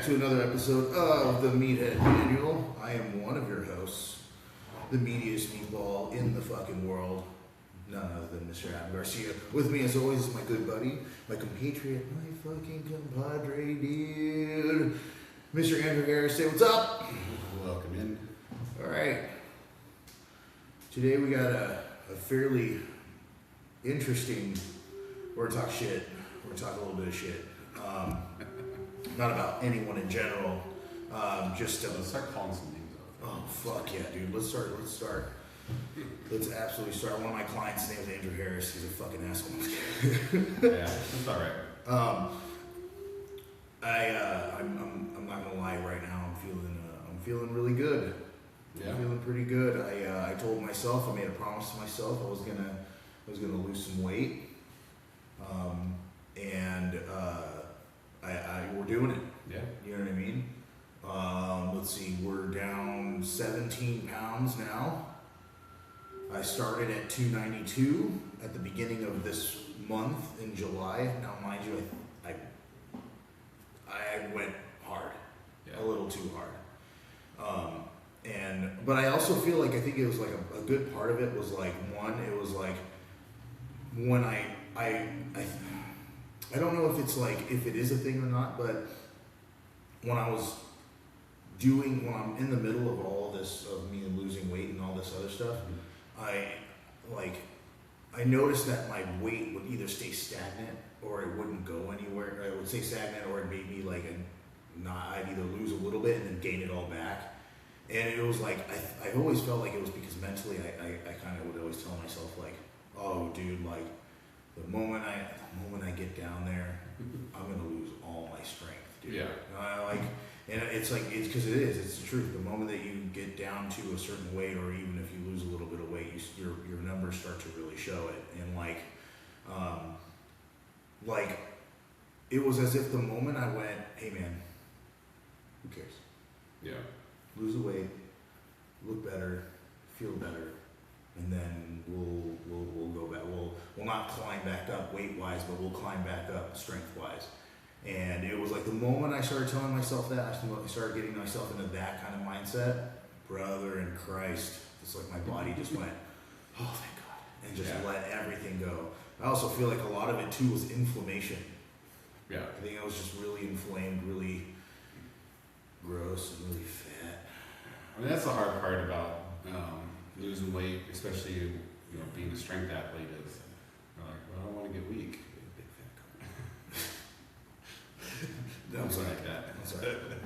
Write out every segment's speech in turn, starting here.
to another episode of the Meathead Manual. I am one of your hosts, the meatiest meatball in the fucking world, none other than Mr. Adam Garcia. With me, as always, is my good buddy, my compatriot, my fucking compadre, dude, Mr. Andrew Harris. Say what's up. Welcome in. All right. Today we got a fairly interesting. We're gonna talk shit. We're gonna talk a little bit of shit. Not about anyone in general. Just Let's start calling some names out. Oh fuck yeah, dude! Let's start. Let's absolutely start. One of my clients' name is Andrew Harris. He's a fucking asshole. Yeah, that's all right. I'm not gonna lie. Right now, I'm feeling really good. Yeah. I'm feeling pretty good. I told myself, I made a promise to myself, I was gonna lose some weight. We're doing it. Yeah. You know what I mean? Let's see, we're down 17 pounds now. I started at 292 at the beginning of this month in July. Now, mind you, I went hard, Yeah. a little too hard. But I also feel like, I think it was like a good part of it was like, it was like when I don't know if it is a thing or not, but when I'm in the middle of all this, of me losing weight and all this other stuff, I noticed that my weight would either stay stagnant or it wouldn't go anywhere. It would stay stagnant, or it made me I'd either lose a little bit and then gain it all back. And it was like, I always felt like it was because mentally I kind of would always tell myself like, oh dude, like the moment I get down there, I'm gonna lose all my strength, dude. Yeah. And it's because it's the truth. The moment that you get down to a certain weight, or even if you lose a little bit of weight, your numbers start to really show it. And it was as if the moment I went, hey man, who cares? Yeah. Lose the weight, look better, feel better, and then we'll go back. We'll not climb back up weight wise, but we'll climb back up strength wise. And it was like the moment I started telling myself that, I started getting myself into that kind of mindset, brother in Christ, it's like my body just went, oh thank God, and just let everything go. I also feel like a lot of it too was inflammation. Yeah. I think I was just really inflamed, really gross and really fat. I mean, that's the hard part about losing weight, especially being a strength athlete, is you're like, well, I don't want to get weak. I'm sorry. Like that. I'm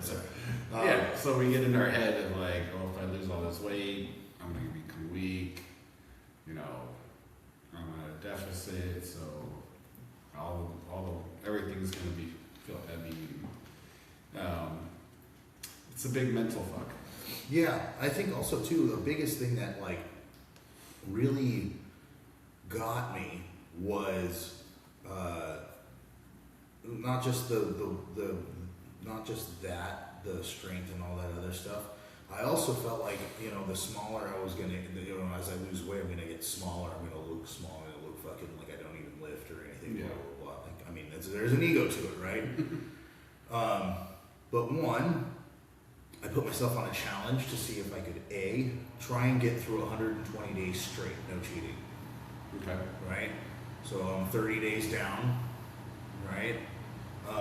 sorry. Yeah. So we get in our head of like, oh, if I lose all this weight, I'm gonna become weak. I'm at a deficit, so everything's gonna feel heavy. It's a big mental fuck. Yeah, I think also too, the biggest thing that really got me was not just the strength and all that other stuff. I also felt like, the smaller I was gonna, as I lose weight, I'm gonna get smaller. I'm gonna look small. I'm gonna look fucking like I don't even lift or anything. Yeah. Blah, blah, blah. There's an ego to it, right? But one, I put myself on a challenge to see if I could try and get through 120 days straight, no cheating. Okay. Right? So I'm 30 days down, right? 3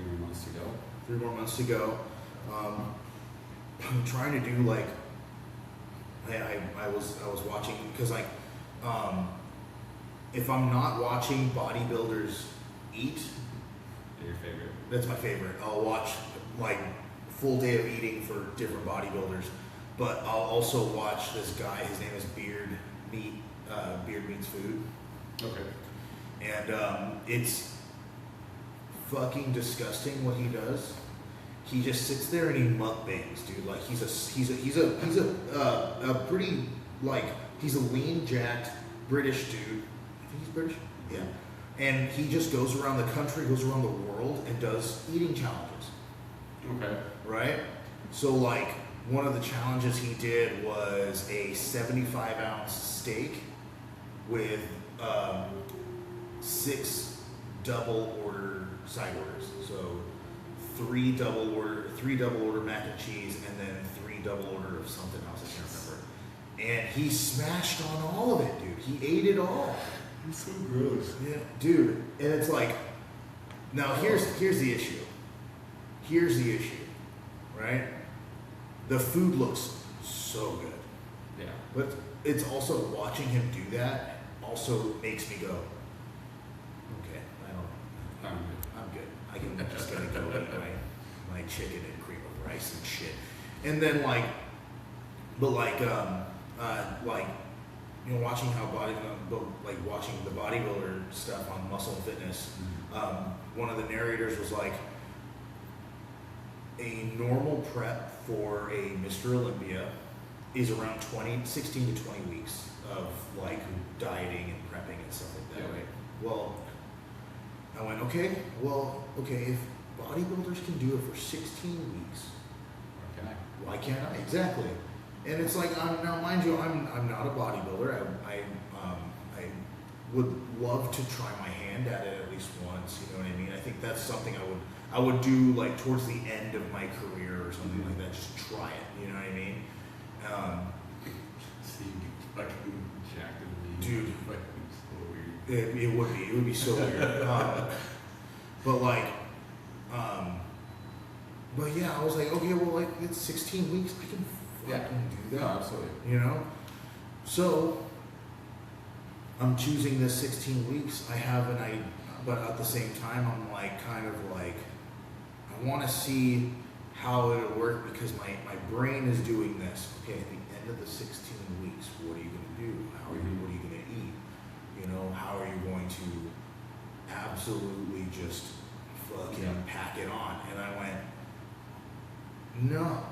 more months to go. 3 more months to go. I'm trying to do I was watching, because if I'm not watching bodybuilders eat, Your favorite? that's my favorite. I'll watch full day of eating for different bodybuilders, but I'll also watch this guy. His name is Beard Meats Food. Okay. And it's fucking disgusting what he does. He just sits there and he mukbangs, dude. Like he's a pretty he's a lean, jacked British dude. I think he's British. Yeah. And he just goes around the country, goes around the world, and does eating challenges. Okay. Right? So one of the challenges he did was a 75-ounce steak with 6 double order side orders. So three double order mac and cheese, and then 3 double order of something else. I can't remember. And he smashed on all of it, dude. He ate it all. It's so gross. Yeah, dude. And it's like, now here's the issue. Here's the issue, right? The food looks so good. Yeah. But it's also watching him do that also makes me go, okay, I'm good. I can just gonna go eat my chicken and cream of rice and shit. And then watching how watching the bodybuilder stuff on Muscle and Fitness, one of the narrators was like, a normal prep for a Mr. Olympia is around 16 to 20 weeks of like dieting and prepping and stuff like that, right? Well, I went, okay, if bodybuilders can do it for 16 weeks, why can't I? Exactly. And it's like, now mind you, I'm not a bodybuilder. I would love to try my hand at it at least once, you know what I mean? I think that's something I would do like towards the end of my career or something like that, just try it, you know what I mean? See, fucking jacked in the dude, so weird. It would be so weird. But yeah, I was like, okay, well, like it's 16 weeks, I can fucking do that. No, absolutely. You know? So I'm choosing this 16 weeks. But at the same time, I'm like, kind of like, I want to see how it'll work because my brain is doing this. Okay, at the end of the 16 weeks, what are you going to do? What are you going to eat? You know, how are you going to absolutely just fucking pack it on? And I went, no,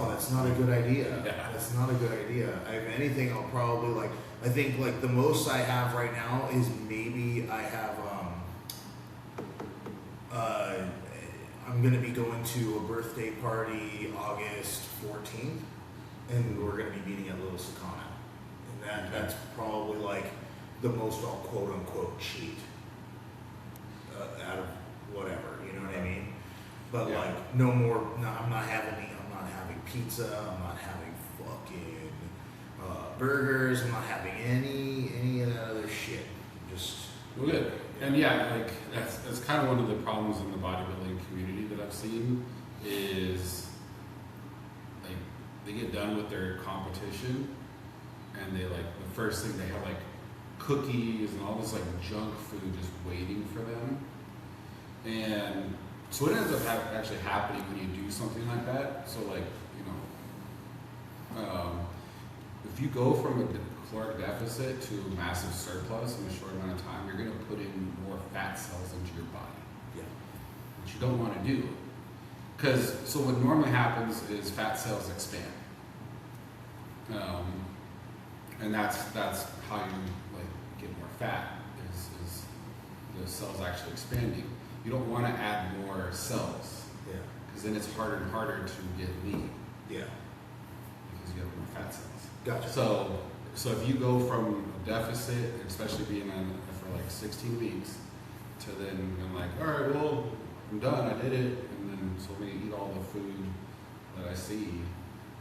that's not a good idea. Yeah. That's not a good idea. If anything, I'll probably I think like the most I have right now is maybe I have, I'm going to be going to a birthday party August 14th, and we're going to be meeting at Little Sakana. And that's probably like the most I'll quote unquote cheat out of whatever, you know what I mean? But like no more, I'm not having pizza, I'm not having fucking burgers, I'm not having any of that other shit. Just good. And like that's kind of one of the problems in the bodybuilding community that I've seen is like they get done with their competition and they like the first thing they have like cookies and all this like junk food just waiting for them. And so what ends up actually happening when you do something like that, so like, if you go from a caloric deficit to a massive surplus in a short amount of time, you're going to put in more fat cells into your body, which you don't want to do. So what normally happens is fat cells expand. And that's how you like get more fat, is the cells actually expanding. You don't want to add more cells, because then it's harder and harder to get lean. Yeah. Because you have more fat cells. Gotcha. So if you go from a deficit, especially being on for like 16 weeks, to then I'm like, all right, well, I'm done, I did it, and then so we eat all the food that I see,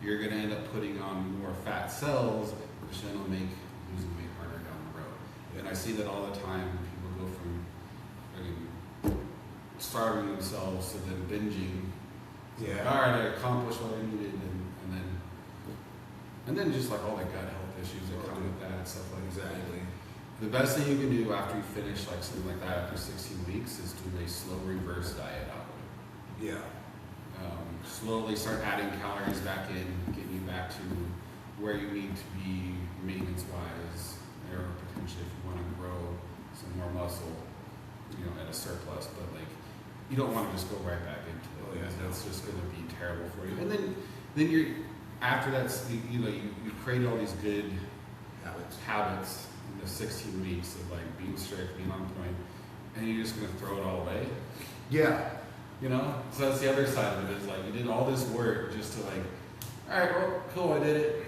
you're gonna end up putting on more fat cells, which then will make losing weight harder down the road. And I see that all the time. People go from starving themselves to then binging. Yeah. Like, all right, I accomplished what I needed, and then just like all the gut health issues that come with that and stuff like that. Exactly. The best thing you can do after you finish like something like that after 16 weeks is do a slow reverse diet out of it. Yeah. Slowly start adding calories back in, getting you back to where you need to be maintenance-wise, or potentially if you want to grow some more muscle, at a surplus. But like, you don't want to just go right back into it. That's just going to be terrible for you. And then you're after that, you create all these good habits in the 16 weeks of like being strict, being on point, and you're just going to throw it all away. Yeah. So that's the other side of it, is like you did all this work just to like, all right, well, cool, I did it.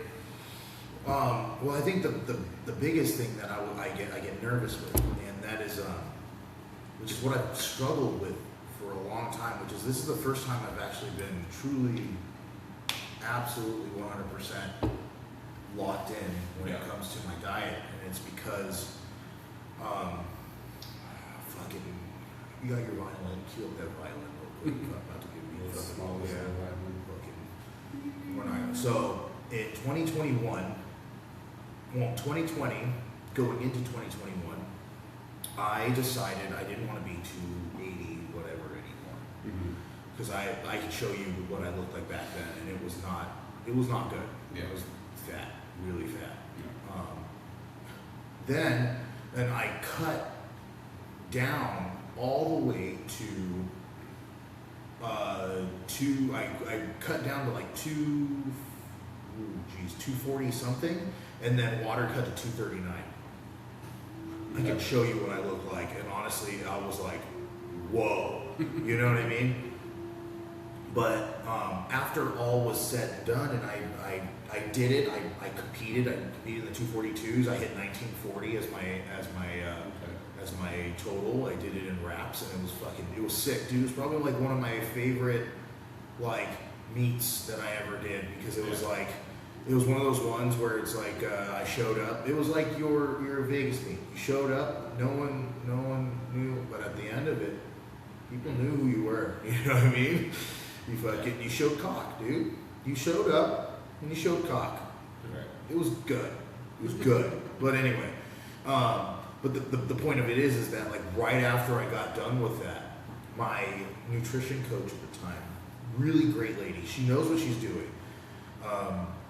Well, I think the biggest thing that I get nervous with, and that is, which is what I've struggled with for a long time, this is the first time I've actually been truly, absolutely 100% locked in when it comes to my diet, and it's because, fucking, you got your violin, cue up that violin real quick. I'm about to give me a fucking small violin. Fucking, we're not. So in 2021, 2020, going into 2021, I decided I didn't want to be 280 whatever anymore, because I could show you what I looked like back then, and it was not good. Yeah. It was fat, really fat. Yeah. Then I cut down all the way to I cut down to like 240 something, and then water cut to 239. I can show you what I look like, and honestly, I was like, whoa, you know what I mean? But after all was said and done, and I did it, I competed in the 242s. I hit 1940 as my total. I did it in reps, and it was sick, dude. It was probably like one of my favorite like meets that I ever did, because it was like, it was one of those ones where it's like I showed up. It was like your Vegas meet. You showed up, no one knew, but at the end of it, people knew who you were. You know what I mean? You showed cock, dude. You showed up and you showed cock. Right. It was good. It was good. But anyway, but the point of it is that like right after I got done with that, my nutrition coach at the time, really great lady. She knows what she's doing.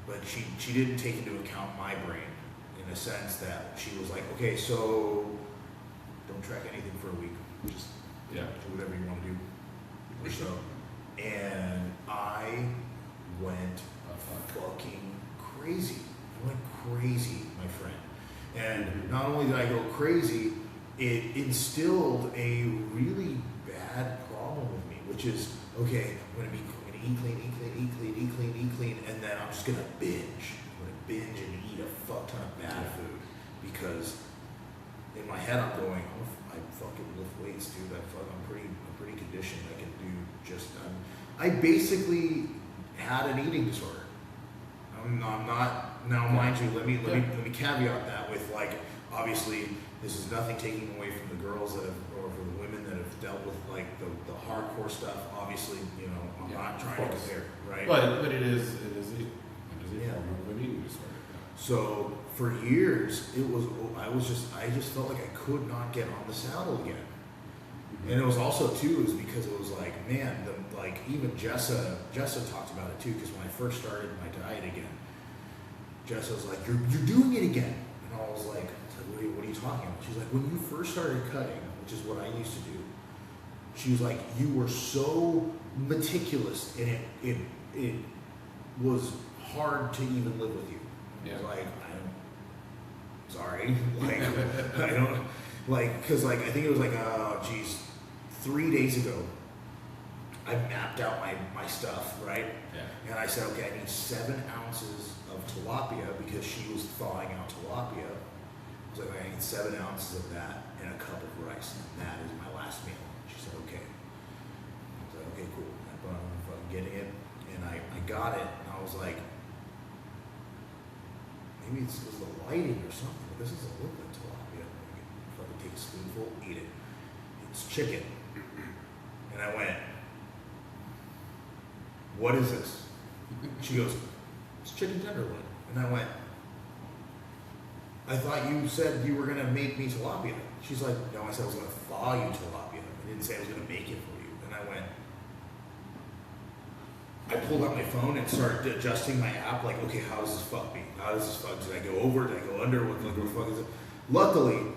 But she didn't take into account my brain, in a sense that she was like, okay, so don't track anything for a week. Just do whatever you want to do. Or so. And I went fucking crazy. I went crazy, my friend. And not only did I go crazy, it instilled a really bad problem with me, which is, okay, I'm going to eat clean, and then I'm just going to binge. I'm going to binge and eat a fuck ton of bad food, because in my head I'm going, I fucking lift weights, dude. I'm pretty conditioned. I can do just. I basically had an eating disorder. I'm not now, mind you. Let me caveat that with, like, obviously this is nothing taking away from the girls that have, or from the women that have dealt with like the hardcore stuff. Obviously, you know, I'm not trying to compare, right? But it is a form of an eating disorder. So for years, I just felt like I could not get on the saddle again. And it was also too, is because it was like, man, even Jessa talked about it too, because when I first started my diet again, Jessa was like, you're doing it again. And I was like, what are you talking about? She's like, when you first started cutting, which is what I used to do, she was like, you were so meticulous, and it was hard to even live with you. I was like, I'm sorry, like, I don't, like, because like, I think it was like, 3 days ago, I mapped out my stuff, right? Yeah. And I said, okay, I need 7 ounces of tilapia, because she was thawing out tilapia. I was like, I need 7 ounces of that and a cup of rice, and that is my last meal. She said, okay. I was like, okay, cool. I'm getting it, and I got it, and I was like, maybe it's the lighting or something, but this doesn't look like tilapia. If I could take a spoonful, eat it. It's chicken. And I went, what is this? She goes, it's chicken tenderloin. And I went, I thought you said you were going to make me tilapia. She's like, no, I said I was going to thaw you tilapia. I didn't say I was going to make it for you. And I went, I pulled out my phone and started adjusting my app, like, okay, how does this fuck me? How does this fuck? Did I go over? Did I go under? What the fuck is it? Luckily,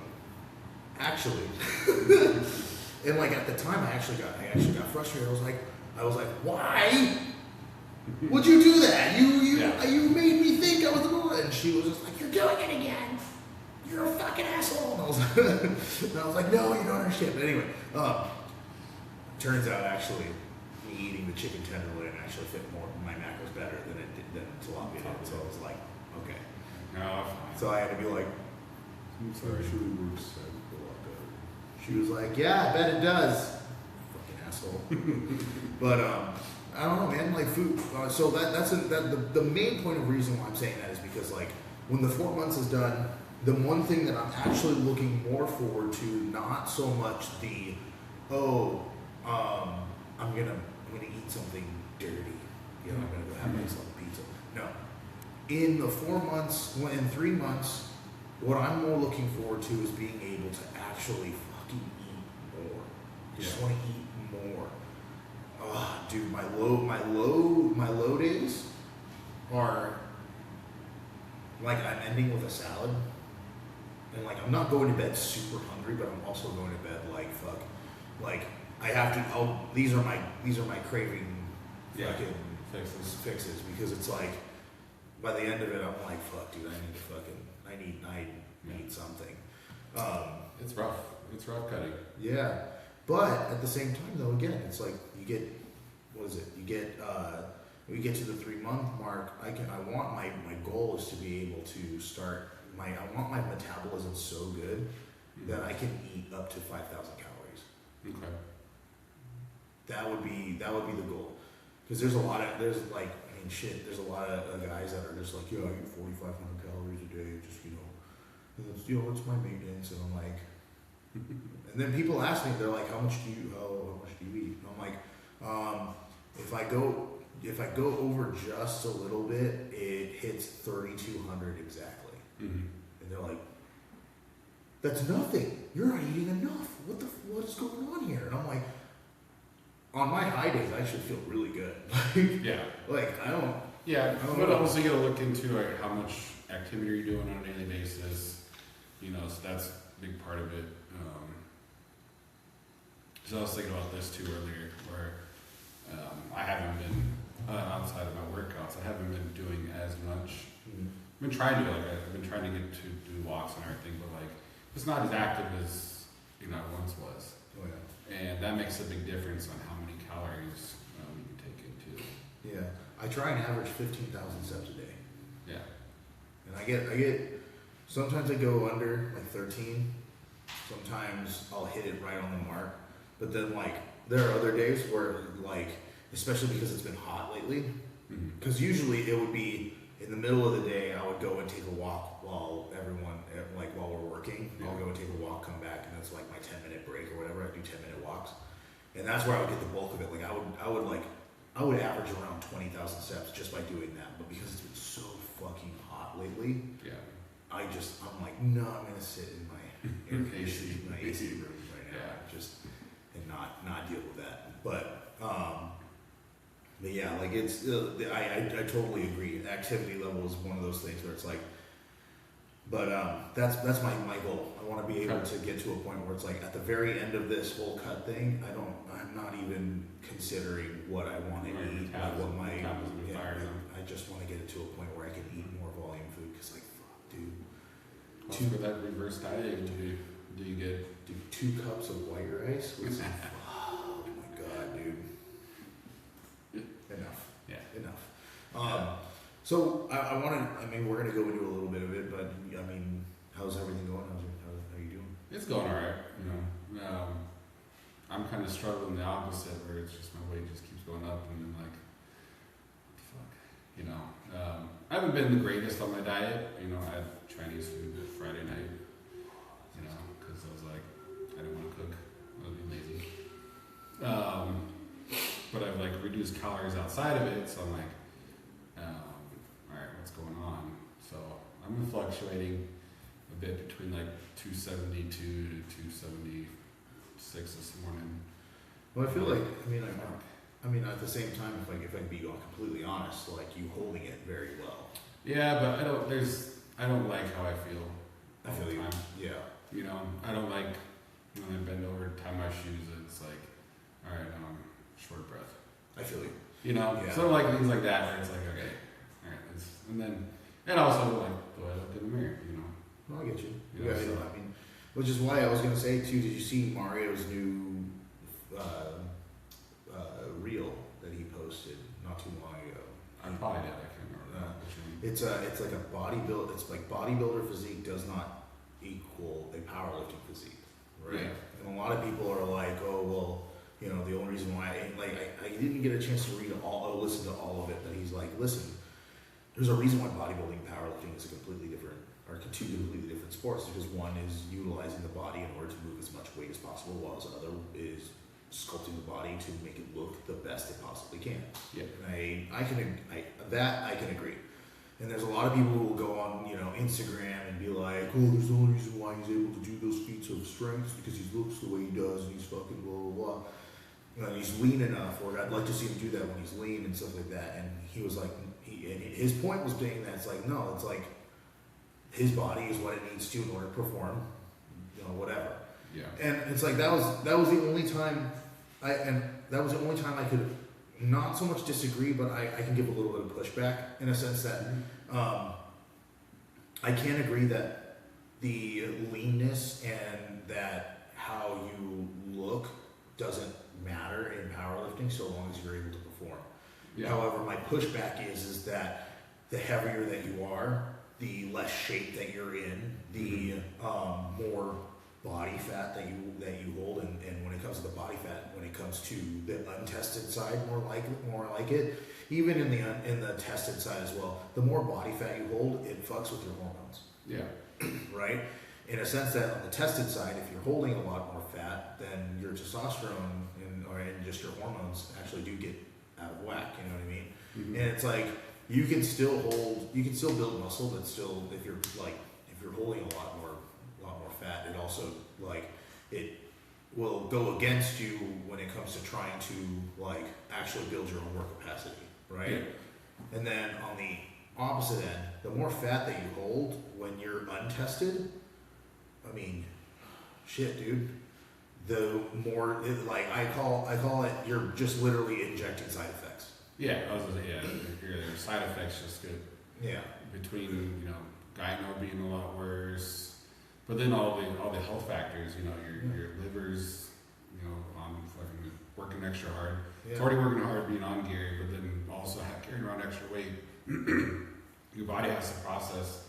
actually, and like at the time, I actually got frustrated. I was like, why would you do that? You made me think I was the one. And she was just like, you're doing it again. You're a fucking asshole. And I was like, no, you don't understand. But anyway, turns out actually, me eating the chicken tenderloin actually fit more my macros better than tilapia did. So I was like, okay. No. So I had to be like, It actually works a lot better. she was like, yeah, I bet it does. Fucking asshole. But I don't know, man. Like food. So the main point of reason why I'm saying that is because like when the 4 months is done, the one thing that I'm actually looking more forward to, not so much the I'm gonna eat something dirty. You know, I'm gonna go have myself a pizza. No. In the 4 months, in 3 months, what I'm more looking forward to is being able to actually fucking eat more. I just want to eat more. Dude, my low days are like I'm ending with a salad, and like I'm not going to bed super hungry, but I'm also going to bed like fuck, like I have to. These are my craving fucking fixes because it's like by the end of it I'm like fuck, dude, I need something. It's rough. It's rough cutting. Yeah, but at the same time though, again, it's like you get we get to the 3 month mark. My goal is to be able to start I want my metabolism so good that I can eat up to 5,000 calories. Okay. That would be the goal. Because there's a lot of guys that are just like, I eat 4,500 calories a day, just it's my maintenance, and I'm like, and then people ask me, they're like, how much do you eat? And I'm like, if I go over just a little bit, it hits 3,200 exactly. Mm-hmm. And they're like, that's nothing. You're not eating enough. What is going on here? And I'm like, on my high days, I should feel really good. Yeah. Like I don't. Yeah, but also you gotta look into like how much activity you're doing on a daily basis. So that's a big part of it. So I was thinking about this too earlier, where I haven't been outside of my workouts. I haven't been doing as much. Mm-hmm. I've been trying to I've been trying to get to do walks and everything, but like it's not as active as it once was. Oh yeah. And that makes a big difference on how many calories you take in too. Yeah, I try and average 15,000 steps a day. Yeah. And I get. Sometimes I go under like 13. Sometimes I'll hit it right on the mark. But then like there are other days where like, especially because it's been hot lately. Because usually it would be in the middle of the day. I would go and take a walk while we're working. Yeah. I'll go and take a walk, come back, and that's like my 10-minute break or whatever. I do 10-minute walks, and that's where I would get the bulk of it. Like I would average around 20,000 steps just by doing that. But because it's been so fucking hot lately, I'm like, no, I'm gonna sit in my air conditioning, my AC room right now, and not deal with that. But yeah, like it's I totally agree. Activity level is one of those things where it's like, but that's my goal. I want to be able to get to a point where it's like at the very end of this whole cut thing, I'm not even considering what I want to eat, I just want to get it to a point where I can eat more volume food because like fuck, dude. For that reverse dieting, do you get 2 cups of white rice with some, oh my god, dude. Enough. Yeah. Enough. So we're gonna go into a little bit of it, but I mean, how's everything going? How are you doing? It's going alright, I'm kind of struggling the opposite, where it's just my weight just keeps going up, and then like, fuck, I haven't been the greatest on my diet. I had Chinese food Friday night, because I was like, I didn't want to cook, I was being lazy. But I've like reduced calories outside of it, so I'm like, alright, what's going on? So I'm fluctuating a bit between like 272 to 276 this morning. Well, I feel like, at the same time, if I can be completely honest, like you holding it very well. Yeah, but I don't like how I feel. I feel you. Yeah. I don't like when I bend over, tie my shoes, it's like, alright, short breath. I feel you. Yeah. So like things like that, where it's like, okay, alright, and also like the way I look in the mirror, Well, I get you. So, which is why I was gonna say too. Did you see Mario's new reel that he posted not too long ago? I probably did. I can't remember. It's like a bodybuild. It's like bodybuilder physique does not equal a powerlifting physique, right? Yeah. And a lot of people are like, oh well, the only reason why didn't get a chance to listen to all of it, but he's like, listen, there's a reason why bodybuilding and powerlifting is two completely different sports, because one is utilizing the body in order to move as much weight as possible, while the other is sculpting the body to make it look the best it possibly can. Yeah. I can agree. And there's a lot of people who will go on, Instagram and be like, oh, there's the only reason why he's able to do those feats of strength because he looks the way he does and he's fucking blah, blah, blah. And he's lean enough, or I'd like to see him do that when he's lean and stuff like that. And he was like, and his point was being that it's like, no, it's like his body is what it needs to in order to perform, whatever. Yeah. And it's like, that was the only time I could not so much disagree, but I can give a little bit of pushback in a sense that I can't agree that the leanness and that how you look doesn't matter in powerlifting so long as you're able to perform. Yeah. However, my pushback is that the heavier that you are, the less shape that you're in, the more body fat that you hold, and when it comes to the body fat, when it comes to the untested side, more like it, even in the tested side as well, the more body fat you hold, it fucks with your hormones. Yeah. Right? In a sense that on the tested side, if you're holding a lot more fat, then your testosterone and just your hormones actually do get out of whack. You know what I mean? Mm-hmm. And it's like you can still build muscle, but still, if you're holding a lot more fat, it also it will go against you when it comes to trying to actually build your own work capacity, right? Yeah. And then on the opposite end, the more fat that you hold when you're untested, I mean, shit, dude. The more I call it, you're just literally injecting side effects. Yeah, I was gonna say, your side effects just get between gyno being a lot worse, but then all the health factors, your liver's on fucking working extra hard. Yeah. It's already working hard being on gear, but then also carrying around extra weight. Your body has to process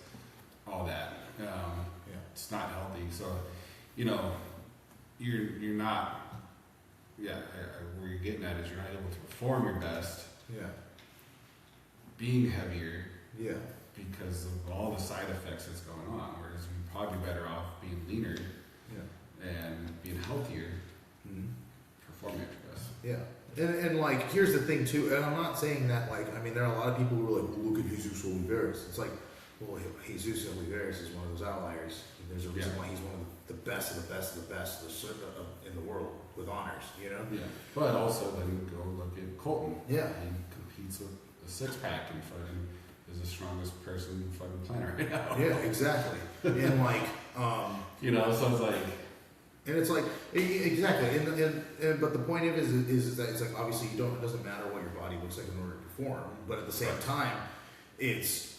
all that. It's not healthy, so you're not. Where you're getting at is you're not able to perform your best. Yeah. Being heavier. Yeah. Because of all the side effects that's going on, whereas you'd probably be better off being leaner. Yeah. And being healthier. Mm-hmm. Performing at your best. Yeah. And here's the thing too, and I'm not saying that there are a lot of people who are like, well, look at Jesus Oliveras. It's like, well, Jesus Oliveras is one of those outliers. There's a reason why he's one of the best of the best of the best in the world with honors, Yeah. But also then go look at Colton. Yeah. He competes with a six-pack and fucking is the strongest person in the fucking planet right now. Yeah, exactly. And so it's like. And it's like, exactly. And but the point of it is that it's like, obviously it doesn't matter what your body looks like in order to perform, but at the same time, it's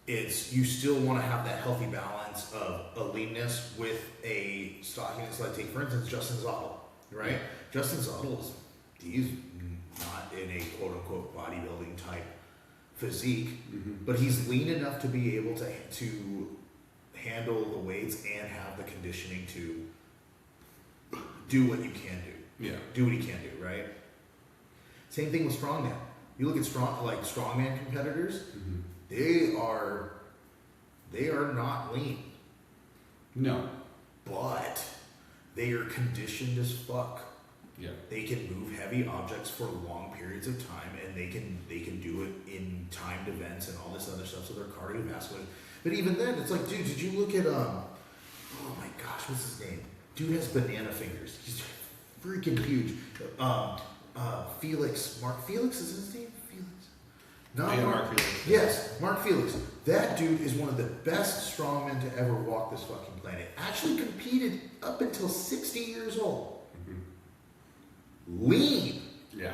you still want to have that healthy balance of a leanness with a stockiness. Like, take for instance Justin Zottel, right? Yeah. Justin Zottel he's not in a quote unquote bodybuilding type physique, but he's lean enough to be able to handle the weights and have the conditioning to do what you can do. Yeah. Do what he can do, right? Same thing with strongman. You look at strongman competitors. Mm-hmm. They are not lean. No. But they are conditioned as fuck. Yeah. They can move heavy objects for long periods of time, and they can do it in timed events and all this other stuff, so they're cardiovascular. But even then, it's like, dude, did you look at oh my gosh, what's his name? Dude has banana fingers. He's freaking huge. Mark Felix is his name? Mark Felix. Yes, Mark Felix. That dude is one of the best strongmen to ever walk this fucking planet. Actually competed up until 60 years old. Mm-hmm. Lean. Yeah.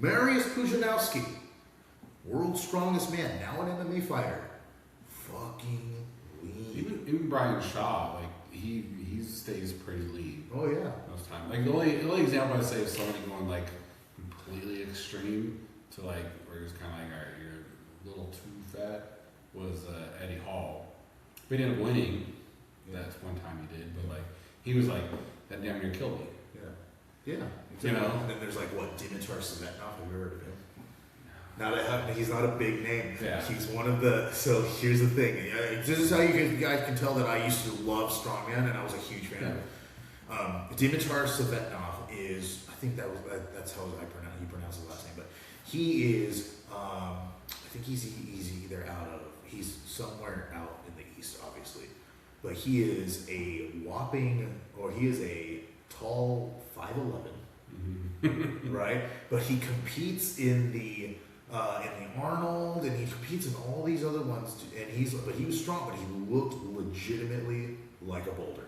Mariusz Pudzianowski, world's strongest man, now an MMA fighter. Fucking lean. Even Brian Shaw, he stays pretty lean. Oh yeah. Most time. The only example I'd say is somebody going completely extreme to where it's kind of all right, you're a little too fat, was Eddie Hall. But he ended up winning. That's one time he did, but he was that damn near killed me. Yeah. Yeah. You know? And then there's like what, Dimitar Savetnov, have you heard of him? He's not a big name. Yeah. He's one of the. So here's the thing. This is how you guys can tell that I used to love strongman, and I was a huge fan. Dimitar Savetnov is. I think that's how he pronounced his last name, but he is. I think he's either out of. He's somewhere out in the east, obviously, but he is a tall 5'11", right? But he competes in the Arnold, and he competes in all these other ones, and he was strong, but he looked legitimately like a boulder.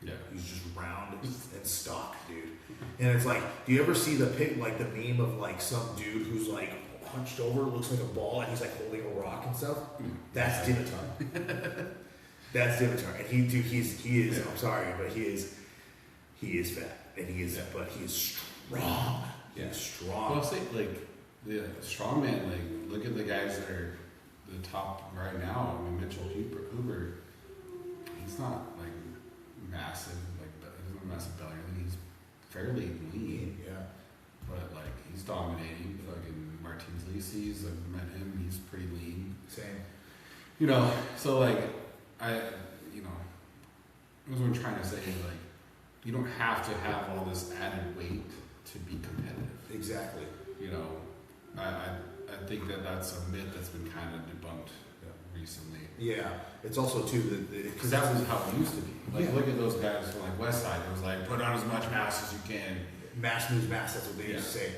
Yeah. He's just round and stock, dude. And it's like, do you ever see the meme of like some dude who's like hunched over, looks like a ball, and he's like holding a rock and stuff? That's Dimitar. That's Dimitar. And he is. I'm sorry, but he is fat, and but he is strong. Yeah. He's strong. Well, I'll say like the strongman. Like, look at the guys that are the top right now. I mean, Mitchell Hoover. He's not like massive. Like, he doesn't have a massive belly. I think he's fairly lean. Yeah. But like, he's dominating. Fucking Martins Lisi's. I've met him. He's pretty lean. Same. You know. So like, what I'm trying to say is like, you don't have to have all this added weight to be competitive. Exactly. You know, I think that's a myth that's been kind of debunked recently. Yeah, it's also too because that was how it used to be. Like, look at those guys from like West Side. It was like, put on as much mass as you can. Mass moves mass. That's what they used to say.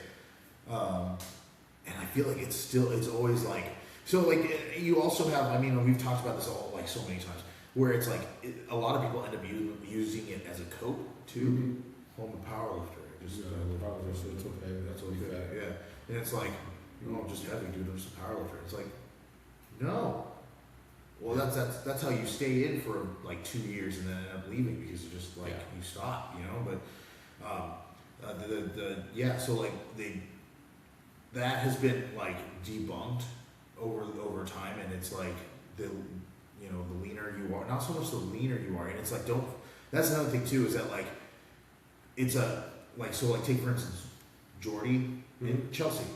And I feel like it's always like, so like you also have. I mean, we've talked about this all like so many times, where it's like a lot of people end up using it as a cope too. I'm a powerlifter. It's okay. That's okay. Yeah, and it's like, I'm just heavy, dude. I'm just a powerlifter. It's like, no. Well, that's how you stay in for like 2 years and then end up leaving because you just like you stop, you know. But so like that has been like debunked over time, and it's like the leaner you are, not so much the leaner you are, and it's like that's another thing too, is that like it's take for instance Jordy and Chelsea.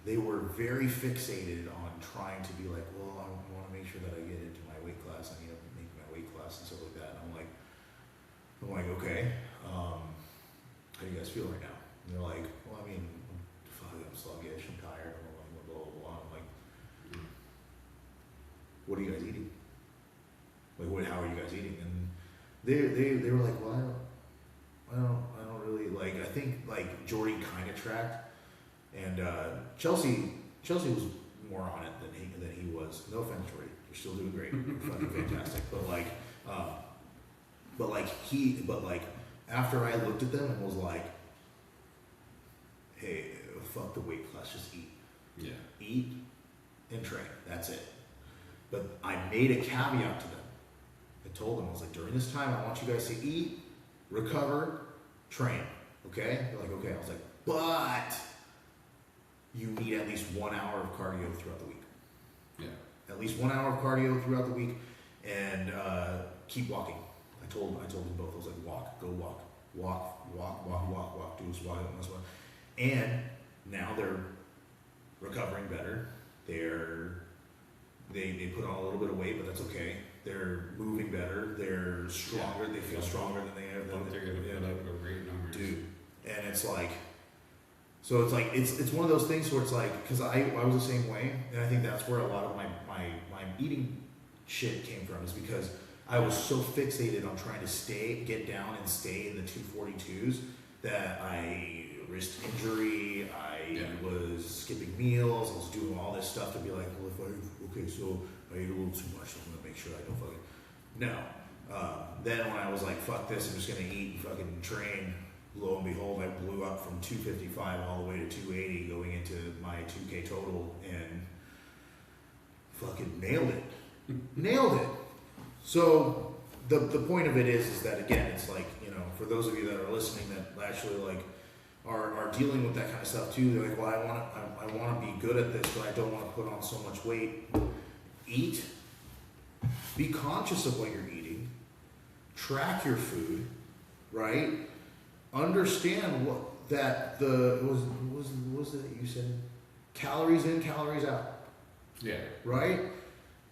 They were very fixated on trying to be like, well, I want to make sure that I get into my weight class. I need to make my weight class and stuff like that. And I'm like, okay, how do you guys feel right now? And they're like, well, I mean, I'm sluggish, I'm tired, blah, blah, blah. I'm like, what are you guys eating? Like, how are you guys eating? And they were like, well, I don't really, like, I think like Jordy kind of tracked. And Chelsea was more on it than he was. No offense, Jordy, you're still doing great, you're fucking fantastic. But like after I looked at them and was like, hey, fuck the weight class, just eat. Yeah. Eat and train. That's it. But I made a caveat to them. I told them, I was like, during this time, I want you guys to eat, recover, train. Okay? They're like, okay. I was like, but you need at least 1 hour of cardio throughout the week. Yeah. At least 1 hour of cardio throughout the week, and keep walking. I told them both. I was like, walk, go walk, do this, walk. And now they're recovering better. They put on a little bit of weight, but that's okay. They're moving better. They're stronger. Yeah. They feel stronger than they have. They're gonna put up a great numbers, dude. And it's like. So it's like it's one of those things where it's like, because I was the same way, and I think that's where a lot of my eating shit came from, is because I was so fixated on trying to get down and stay in the 242s that I risked injury. I was skipping meals. I was doing all this stuff to be like, well, so I ate a little too much, so I'm gonna make sure I don't fucking no. Then when I was like, fuck this, I'm just gonna eat and fucking train. Lo and behold, I blew up from 255 all the way to 280 going into my 2K total and fucking nailed it. So the point of it is that, again, it's like, for those of you that are listening that actually like are dealing with that kind of stuff too, they're like, well, I want to be good at this, but I don't want to put on so much weight. Eat. Be conscious of what you're eating. Track your food, right? understand that the was it that you said calories in, calories out, Yeah. right?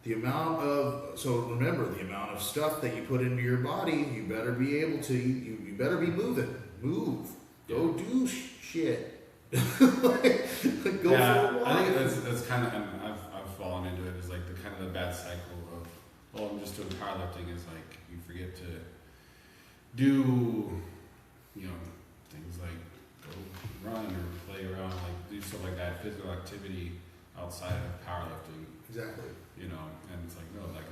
The amount of remember the amount of stuff that you put into your body, you better be able to you better be move, go do shit, go for a walk. I think that's kind of, and I've fallen into it, is like the kind of the bad cycle of, oh, I'm just doing powerlifting, is like you forget to do, things like go run or play around, like do stuff like that, physical activity outside of powerlifting. Exactly. And it's like, no, like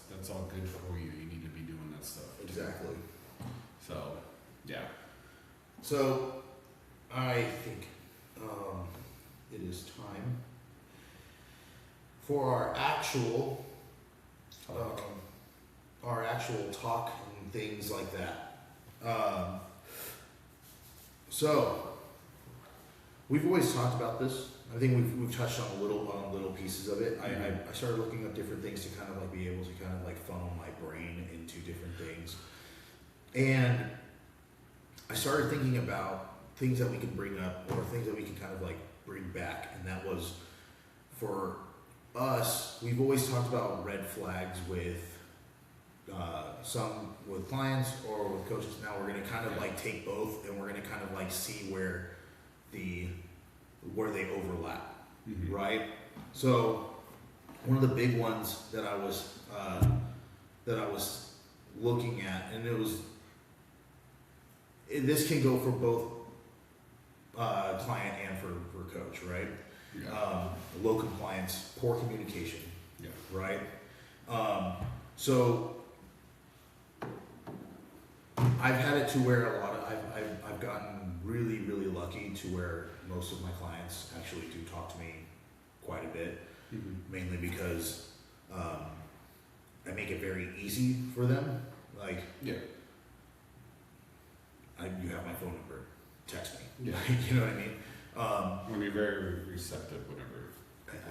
that's all good for you. You need to be doing that stuff too. Exactly. So, yeah. So, I think it is time for our actual talk and things like that. So, we've always talked about this. I think we've touched on little pieces of it. I started looking up different things to kind of like be able to kind of like funnel my brain into different things, and I started thinking about things that we can bring up or things that we can kind of like bring back, and that was for us. We've always talked about red flags with some with clients or with coaches. Now we're going to kind of like take both, and we're going to kind of like see where they overlap, right? So one of the big ones that I was looking at, and this can go for both client and for coach, right? Yeah. Low compliance, poor communication, Yeah. right? So I've had it to where I've gotten really, really lucky to where most of my clients actually do talk to me quite a bit, mainly because I make it very easy for them. Like, Yeah. you have my phone number, text me. Yeah. You know what I mean? When you're very receptive, whenever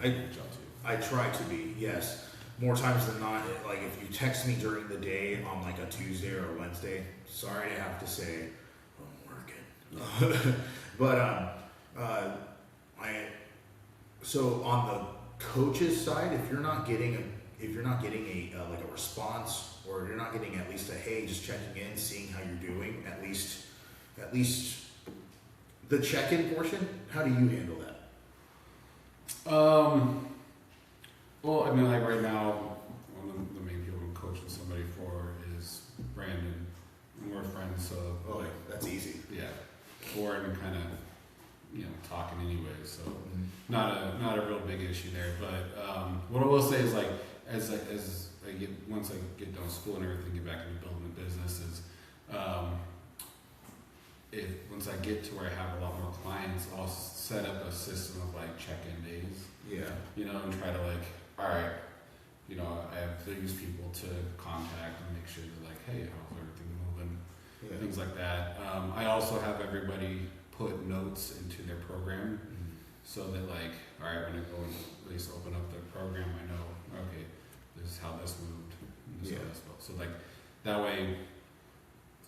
I reach out to you. I try to be, yes. More times than not, like if you text me during the day on like a Tuesday or a Wednesday, sorry to have to say, I'm working. But so on the coach's side, if you're not getting a like a response, or you're not getting at least a hey, just checking in, seeing how you're doing, at least the check-in portion, how do you handle that? Well, I mean, like right now, one of the main people I'm coaching somebody for is Brandon, and we're friends, so That's easy. yeah, we're in kind of talking anyway, so not a real big issue there. But what I will say is, like, as I get, once I get done with school and everything, get back into building a business, is once I get to where I have a lot more clients, I'll set up a system of like check-in days. Yeah. And try to like, all right, I have these people to contact and make sure they're like, hey, how's everything moving? Yeah. Things like that. I also have everybody put notes into their program, so that like, all right, when I go and at least open up their program, I know, okay, this is how this moved. And this is how this felt. So like, that way,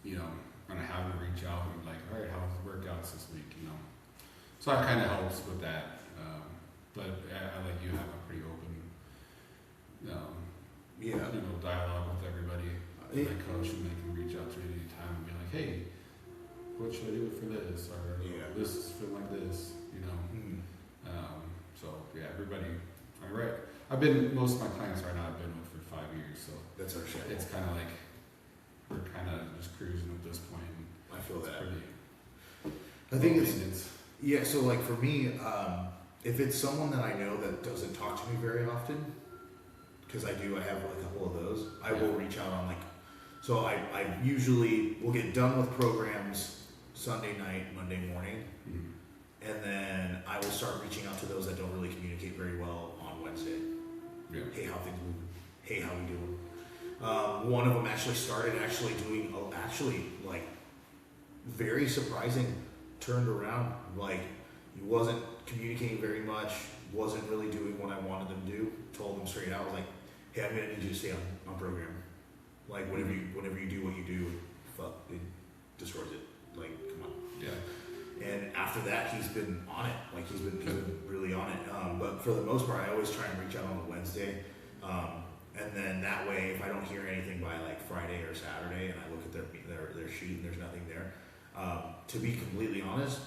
when I have them reach out and like, all right, how's the workouts this week, So that kind of helps with that. But I like you have a pretty open, dialogue with everybody. My coach, and they can reach out to me anytime and be like, hey, what should I do for this? Or this is feeling like this, So yeah, everybody. All right. Most of my clients right now I've been with for 5 years, so That's our shit. it's kind of like we're kind of just cruising at this point. I feel that. Pretty I think it's so like for me, if it's someone that I know that doesn't talk to me very often, because I have a couple of those, I will reach out on like, so I usually will get done with programs Sunday night, Monday morning, and then I will start reaching out to those that don't really communicate very well on Wednesday. Yeah. Hey, how things moving? Hey, how we doing? One of them actually started doing like very surprising, turned around, like he wasn't communicating very much, wasn't really doing what I wanted them to do. Told them straight out, I was like, hey, I'm gonna need you to stay on program. Like whenever you do what you do, fuck, it destroys it. Like, come after that, he's been on it. Like he's been really on it. But for the most part, I always try and reach out on a Wednesday. And then that way, if I don't hear anything by like Friday or Saturday, and I look at their sheet and there's nothing there, to be completely honest,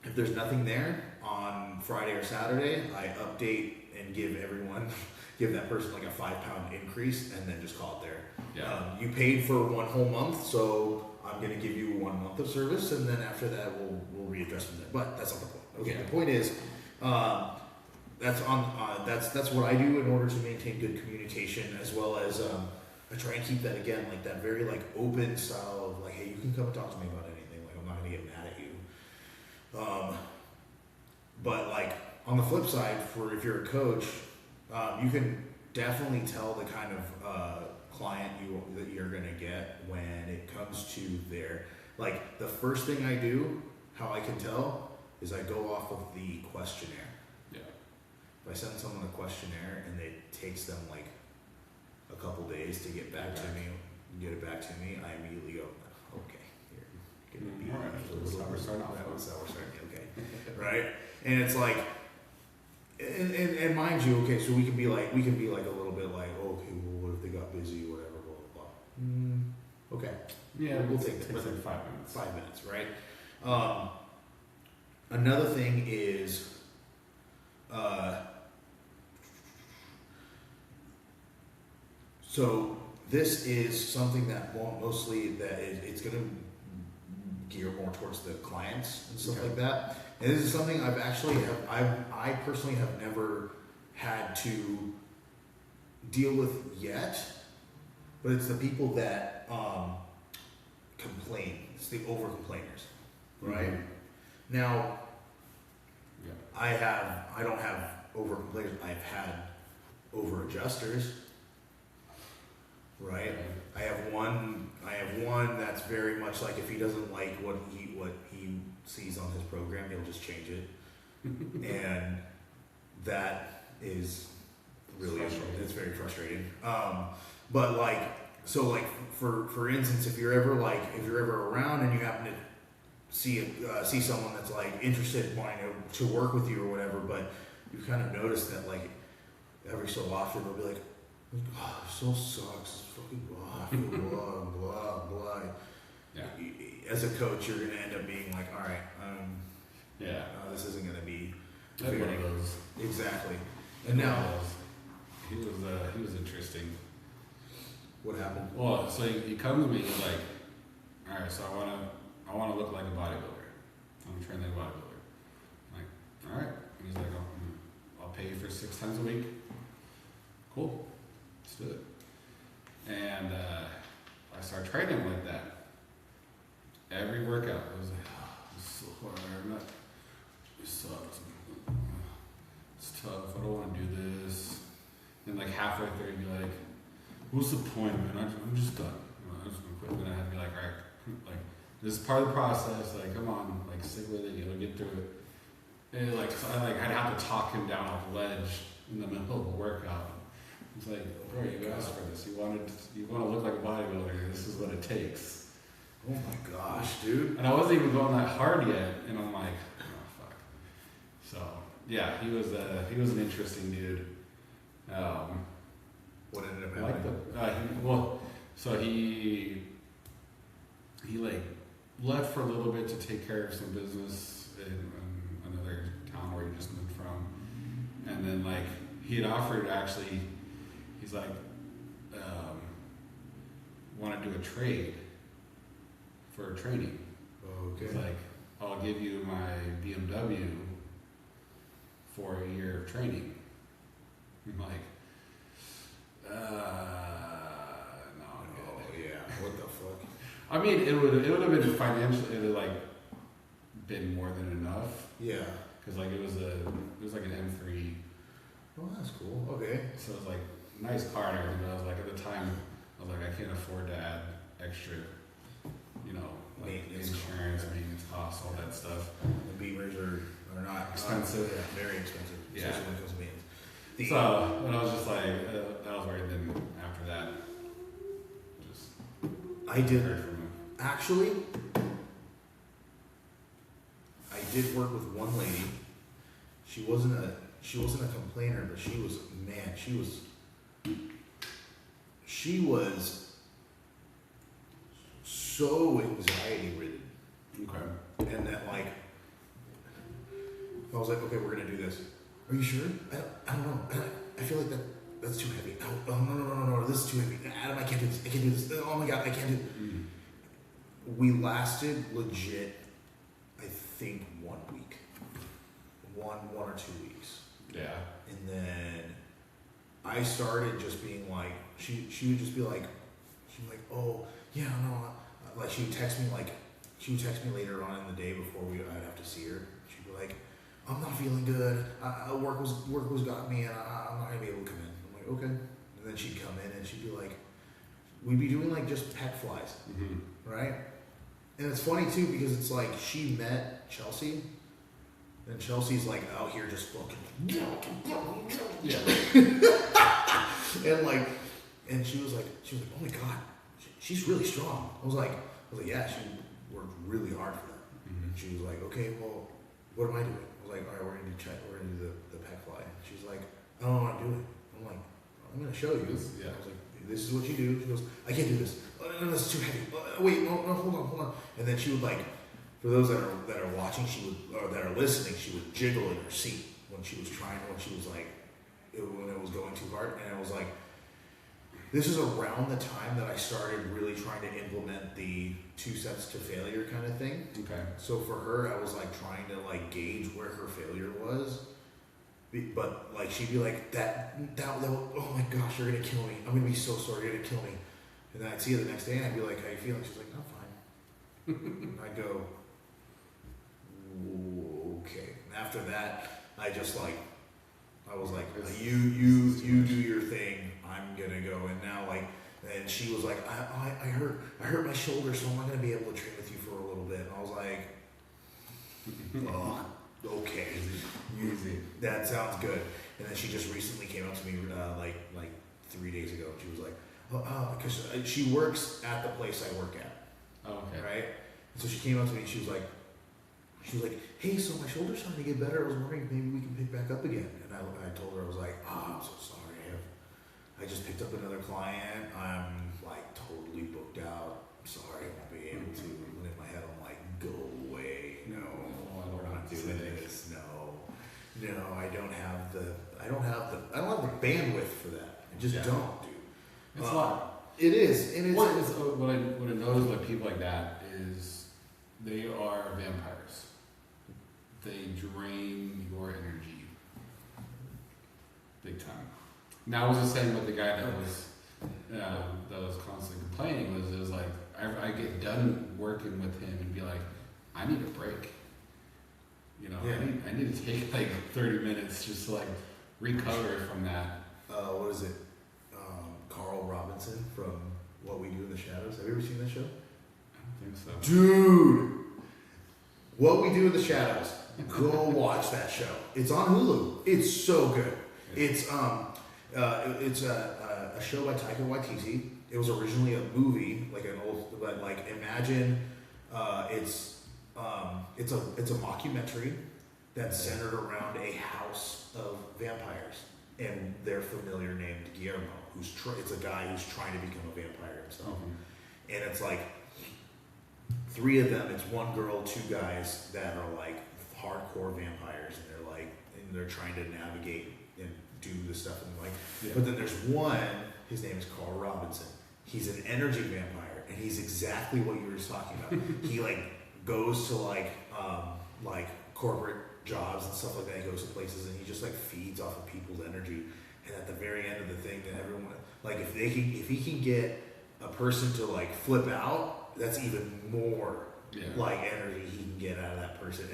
if there's nothing there on Friday or Saturday, I update and give that person like a 5-pound increase, and then just call it there. Yeah. You paid for 1 whole month, so I'm going to give you 1 month of service, and then after that, we'll readdress from there. But that's not the point. Okay, Yeah. the point is, that's what I do in order to maintain good communication, as well as I try and keep that, again, like that very like open style of like, hey, you can come talk to me about anything. Like I'm not going to get mad at you. But like on the flip side, for if you're a coach, you can definitely tell the kind of client that you're going to get when it comes to their, like the first thing I do, how I can tell, is I go off of the questionnaire. Yeah. If I send someone a questionnaire and it takes them like a couple days to get back to me, I immediately go, okay, here, gonna be all right, that's how we're starting off. That's how we're starting, okay, right? And it's like, and mind you, okay, so we can be like a little bit like, oh, okay, well, what if they got busy, whatever, blah blah blah. Okay, Yeah, we'll take that. Takes like 5 minutes. 5 minutes, right? Another thing is, so this is something that it's going to gear more towards the clients and stuff like that. And this is something I personally have never had to deal with yet, but it's the people that complain. It's the over complainers, right? Mhm. Now, Yeah. I don't have over complainers. I've had over adjusters, right? Okay. I have one that's very much like if he doesn't like what he sees on his program, he'll just change it, and that is really it's very frustrating. But like so like for instance, if you're ever around and you happen to see someone that's like interested in wanting to work with you or whatever, but you kind of notice that like every so often they'll be like, oh, this so sucks, it's fucking blah blah blah. Yeah. As a coach, you're gonna end up being like, all right, Yeah. this isn't gonna be That's one of those. exactly. And now, He was interesting. what happened? Well, so you come to me, he's like, all right, so I want to look like a bodybuilder. I'm trained like a bodybuilder. I'm like, all right. And he's like, I'll pay you for 6 times a week. Cool, let's do it. And I started training like that. Every workout, I was like, oh, this is so hard. This sucks. It's tough. I don't want to do this. And like halfway through, you'd be like, what's the point, man? I'm just done. I'm just gonna quit. And then I'd be like, all right, like this is part of the process. Like, come on, like stick with it. You'll get through it. And like, so I'd have to talk him down off the ledge in the middle of a workout. It's like, bro, you asked for this. You want to look like a bodybuilder. This is what it takes. Oh my gosh, dude. And I wasn't even going that hard yet, and I'm like, oh fuck. So yeah, he was an interesting dude. What ended up I like happening? so he like left for a little bit to take care of some business in another town where he just moved from, and then like he had offered actually, he's like, want to do a trade for training. Okay. He's like, I'll give you my BMW for a year of training. I'm like, no. Oh yeah. What the fuck? I mean, it would have been financially, it would have like been more than enough, Yeah. because like it was like an M3, Oh, that's cool. Okay. so it was like nice car and everything. But I was like, at the time, I was like, I can't afford to add extra, like Maintenance insurance, costs. maintenance costs, all that stuff. The Beamers are not Expensive. Yeah, very expensive. Yeah. Especially when it comes to maintenance. So, and I was just like, that was where then after that, just I did heard from him. actually. I did work with one lady. She wasn't a complainer, but she was so anxiety ridden. Okay. And that like, I was like, okay, we're gonna do this. Are you sure? I don't know. I feel like that's too heavy. Oh, no, this is too heavy. Adam, I can't do this. I can't do this. Oh my God, I can't do it. Mm. We lasted legit, I think 1 week. One or 2 weeks. Yeah. And then I started just being like, she would just be like, oh, yeah, no, like she would text me later on in the day before I'd have to see her. She'd be like, I'm not feeling good. Work was got me, and I'm not gonna be able to come in. I'm like, okay. And then she'd come in and she'd be like, we'd be doing like just pec flies, right? And it's funny too because it's like she met Chelsea, and Chelsea's like out here just fucking, Yeah. and she was like, oh my God, she's really strong. I was like, yeah, she worked really hard for that. Mm-hmm. She was like, okay, well, what am I doing? I was like, all right, we're gonna do the pec fly. She's like, I don't know how to do it. I'm like, I'm gonna show you. Yeah. I was like, this is what you do. She goes, I can't do this. Oh, no, this is too heavy. Wait, no, hold on. And then she would like, for those that are watching, that are listening, she would jiggle in her seat when it was going too hard. And I was like, this is around the time that I started really trying to implement the 2 sets to failure kind of thing. Okay. So for her, I was like trying to like gauge where her failure was. But like she'd be like, that oh my gosh, you're gonna kill me. I'm gonna be so sorry, you're gonna kill me. And then I'd see her the next day and I'd be like, how you feeling? She's like, I'm fine. And I'd go, okay. And after that, I was like, you do your thing. I'm gonna go. And now and she was like, I hurt my shoulder, so I'm not gonna be able to train with you for a little bit. And I was like, oh, okay, Easy. that sounds good. And then she just recently came up to me like 3 days ago. She was like, because she works at the place I work at. Oh, okay. Right. And so she came up to me and she was like, hey, so my shoulder's starting to get better. I was wondering if maybe we can pick back up again. And I told her, I was like, I'm so sorry. I just picked up another client. I'm like totally booked out. I'm sorry, I won't be able to. And in my head, I'm like, go away. No, we're not doing this. No, I don't have the bandwidth for that. I just don't, dude. It's a lot. It is. And what I notice with people like that is they are vampires. They drain your energy big time. Now I was just saying with the guy that was constantly complaining was like I get done working with him and be like, I need a break. You know, yeah. I need to take like 30 minutes just to like recover from that. What is it? Carl Robinson from What We Do in the Shadows. Have you ever seen that show? I don't think so. Dude! What We Do in the Shadows. Go watch that show. It's on Hulu. It's so good. It's a show by Taika Waititi. It was originally a movie, like an old, but like imagine it's a mockumentary that's centered around a house of vampires and their familiar named Guillermo, it's a guy who's trying to become a vampire himself. Mm-hmm. And it's like 3 of them. It's 1 girl, 2 guys that are like hardcore vampires, and they're trying to navigate and do this stuff. And but then there's one. His name is Carl Robinson. He's an energy vampire, and he's exactly what you were just talking about. He goes to corporate jobs and stuff like that. He goes to places and he just feeds off of people's energy. And at the very end of the thing, that everyone if he can get a person to flip out, that's even more energy he can get out of that person.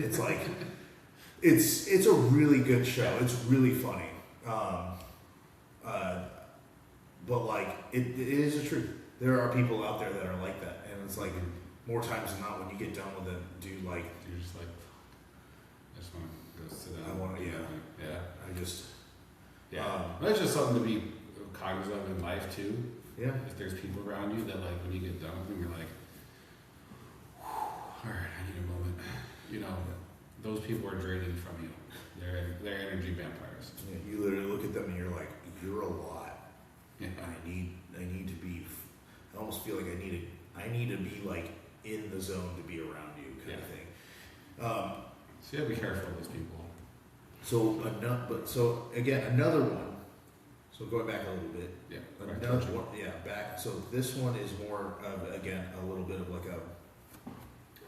It's it's a really good show. It's really funny. But it is the truth. There are people out there that are like that, and it's more times than not when you get done with a dude you're just I just want to go sit down. But it's just something to be cognizant of in life too. Yeah. If there's people around you that when you get done with them, you're like, all right, I need a moment. those people are draining from you. They're energy vampires. Yeah, you literally look at them and you're like, you're a lot. Yeah. I need to be. I almost feel like I need to be like in the zone to be around you, kind of thing. So you gotta be careful of those people. So again, another one. So going back a little bit. Yeah. Another one. Yeah, back. So this one is more of, again, a little bit of like a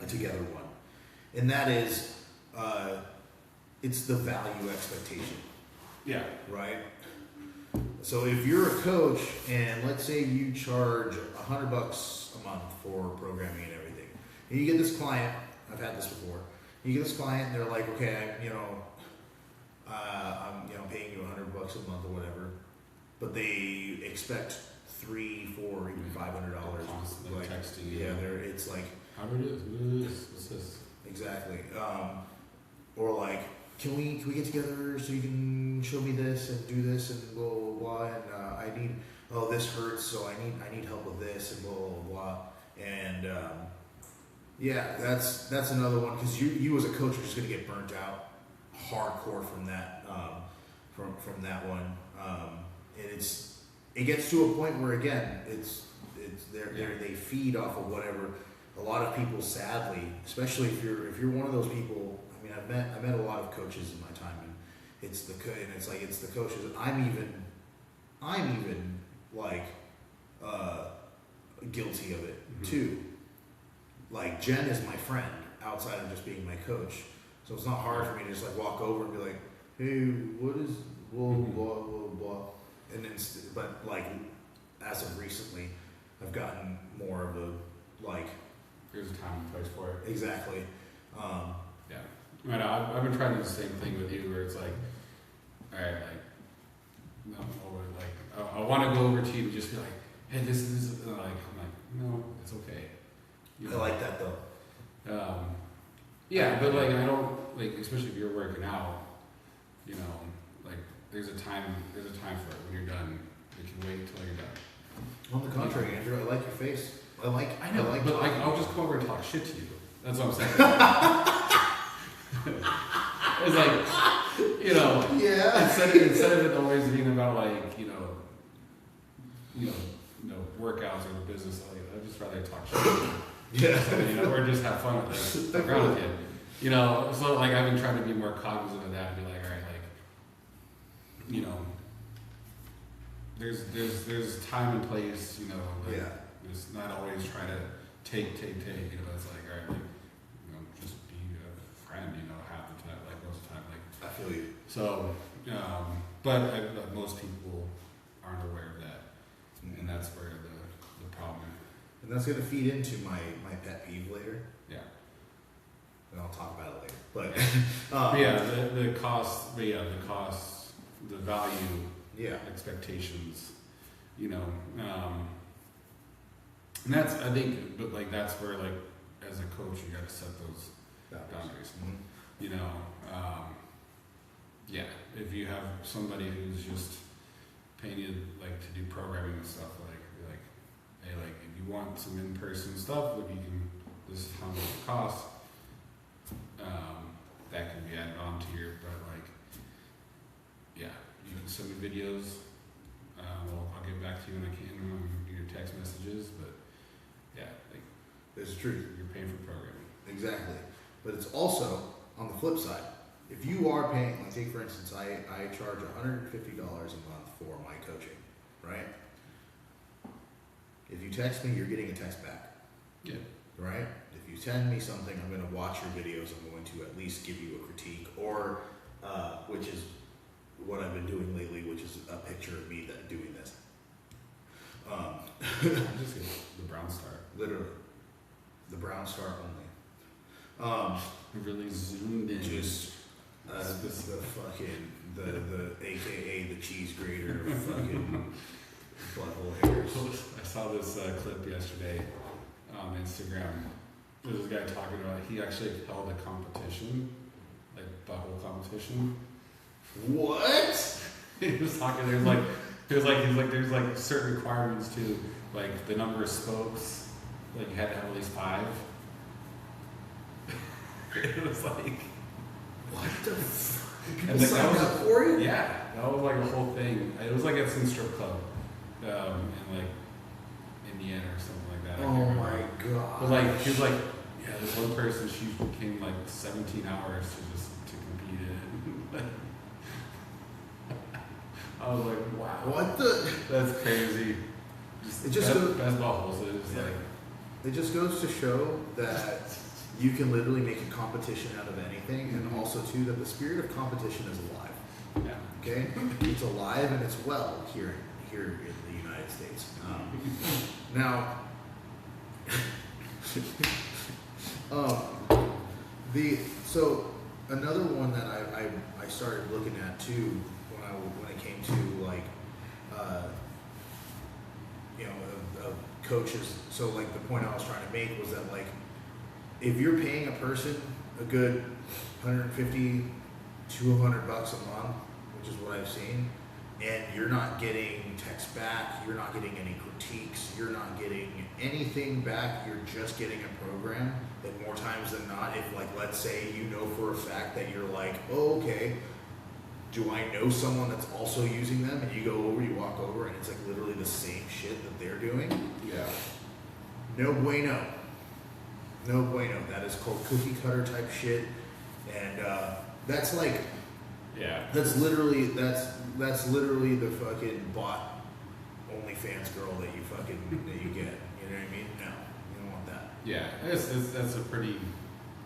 together one, and that is, it's the value expectation. Yeah. Right. So if you're a coach and let's say you charge $100 a month for programming and everything, and you get this client, I've had this before. You get this client and they're like, okay, I'm paying you $100 a month or whatever, but they expect $300, $400, even $500. Constantly like, texting you. yeah, it's like, how do we do this? What's this? Exactly. Or like, can we get together so you can show me this and do this and blah blah blah, and this hurts, so I need help with this and blah blah blah, and yeah, that's another one, because you as a coach are just gonna get burnt out hardcore from that from that one, and it gets to a point where again they feed off of whatever. A lot of people, sadly, especially if you're one of those people. I mean, I met a lot of coaches in my time, and it's the coaches. I'm even like guilty of it too. Like Jen is my friend outside of just being my coach, so it's not hard for me to just like walk over and be like, hey, what is blah blah blah blah, and then but like as of recently, I've gotten more of a like. There's a time and place for it. Exactly. Yeah. I know. I've been trying to do the same thing with you, where it's like, all right, like, no, like, I want to go over to you and just be like, hey, this is, and I'm like, no, it's okay. I like that though. Yeah, but like, I don't, like, especially if you're working out, like, there's a time for it. When you're done, you can wait until you're done. On the contrary, Andrew, I like your face. I know, but like, I'll just come over and talk shit to you. That's what I'm saying. It's like, yeah. Instead of it always being about like, workouts or the business, like, I'd just rather talk shit. Yeah. Or just have fun with it. Around with it. So like I've been trying to be more cognizant of that and be like, all right, like, there's time and place, like, it's not always trying to take, it's like, all right, like, just be a friend, half the time, like most of the time, like. I feel you. So, but most people aren't aware of that, and that's where the problem. And that's going to feed into my pet peeve later. Yeah. And I'll talk about it later. But the cost, the value, expectations, and that's, I think, but like that's where, like, as a coach, you got to set those boundaries. If you have somebody who's just paying you like to do programming and stuff, like, be like, hey, like, if you want some in-person stuff, like, this is how much it costs. That can be added on to your, but like, you can send me videos. I'll get back to you when I can on your text messages, but like, there's the truth. You're paying for programming. Exactly. But it's also on the flip side. If you are paying, like, take for instance, I charge $150 a month for my coaching, right? If you text me, you're getting a text back. Yeah. Right? If you send me something, I'm going to watch your videos. I'm going to at least give you a critique, or which is what I've been doing lately, which is a picture of me doing this. Just the brown star. Literally, the brown star only. Really zoomed in. Just the fucking the AKA the cheese grater of fucking butthole hairs. I saw this clip yesterday on Instagram. There's this guy talking about, he actually held a competition, like butthole competition. What? He was talking. There's like certain requirements too, like the number of spokes. Like you had to have at least 5. It was like, What the fuck? People And like, sign up for it? Yeah, that was like a whole thing. It was like at some strip club in like Indiana or something like that. I Oh can't my remember. god. But like, he was like, yeah, this one person, she came like 17 hours to compete in. I was like, wow. What the? That's crazy. It just best balls. It's Yeah. like, It just goes to show that you can literally make a competition out of anything, and also too that the spirit of competition is alive. yeah. Okay, it's alive and it's well here in the United States. Now, so another one that I started looking at too when it came to like of coaches. So like the point I was trying to make was that like if you're paying a person a good 150 to $200 a month, which is what I've seen, and you're not getting text back, you're not getting any critiques, you're not getting anything back, you're just getting a program, then more times than not, if like let's say you know for a fact that you're like, oh okay, do I know someone that's also using them? And you go over, you walk over, and it's like literally the same shit that they're doing. Yeah. No bueno. No bueno. That is called cookie cutter type shit. And that's like, Yeah. that's literally the fucking bot OnlyFans girl that you get. You know what I mean? No, you don't want that. Yeah, that's a pretty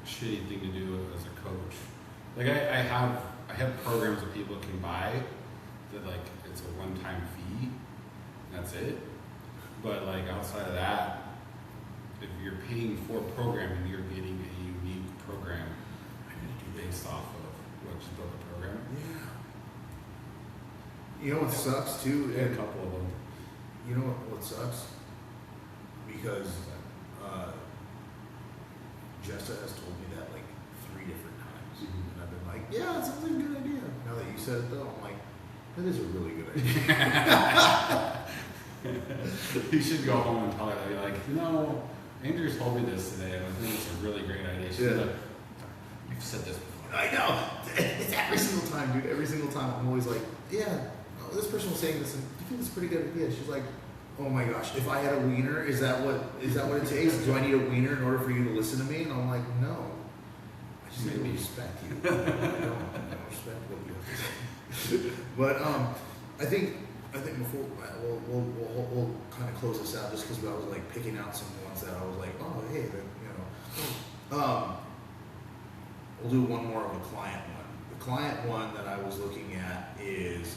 shitty thing to do as a coach. Like I have programs that people can buy that like it's a one-time fee, and that's it. But like outside of that, if you're paying for a program and you're getting a unique program based off of what you built the program. Yeah. You know what sucks too? Yeah, a couple of them. You know what sucks? Because Jessa has told me that like 3 different times. And I've been like, yeah, it sounds like a good idea. Now that you said it though, I'm like, that is a really good idea. You should go home and tell her that. You're like, no, Andrew told me this today, and I think it's a really great idea. She's like, you've said this before. I know. It's every single time, dude. Every single time. I'm always like, yeah, this person was saying this, and you think it's a pretty good idea. She's like, oh my gosh, if I had a wiener, is that what it takes? Do I need a wiener in order for you to listen to me? And I'm like, no. I just need to respect you. I don't respect what you have to say. But I think before we'll kind of close this out just because I was like picking out some ones that I was like, oh hey, we'll do one more of a client one. The client one that I was looking at is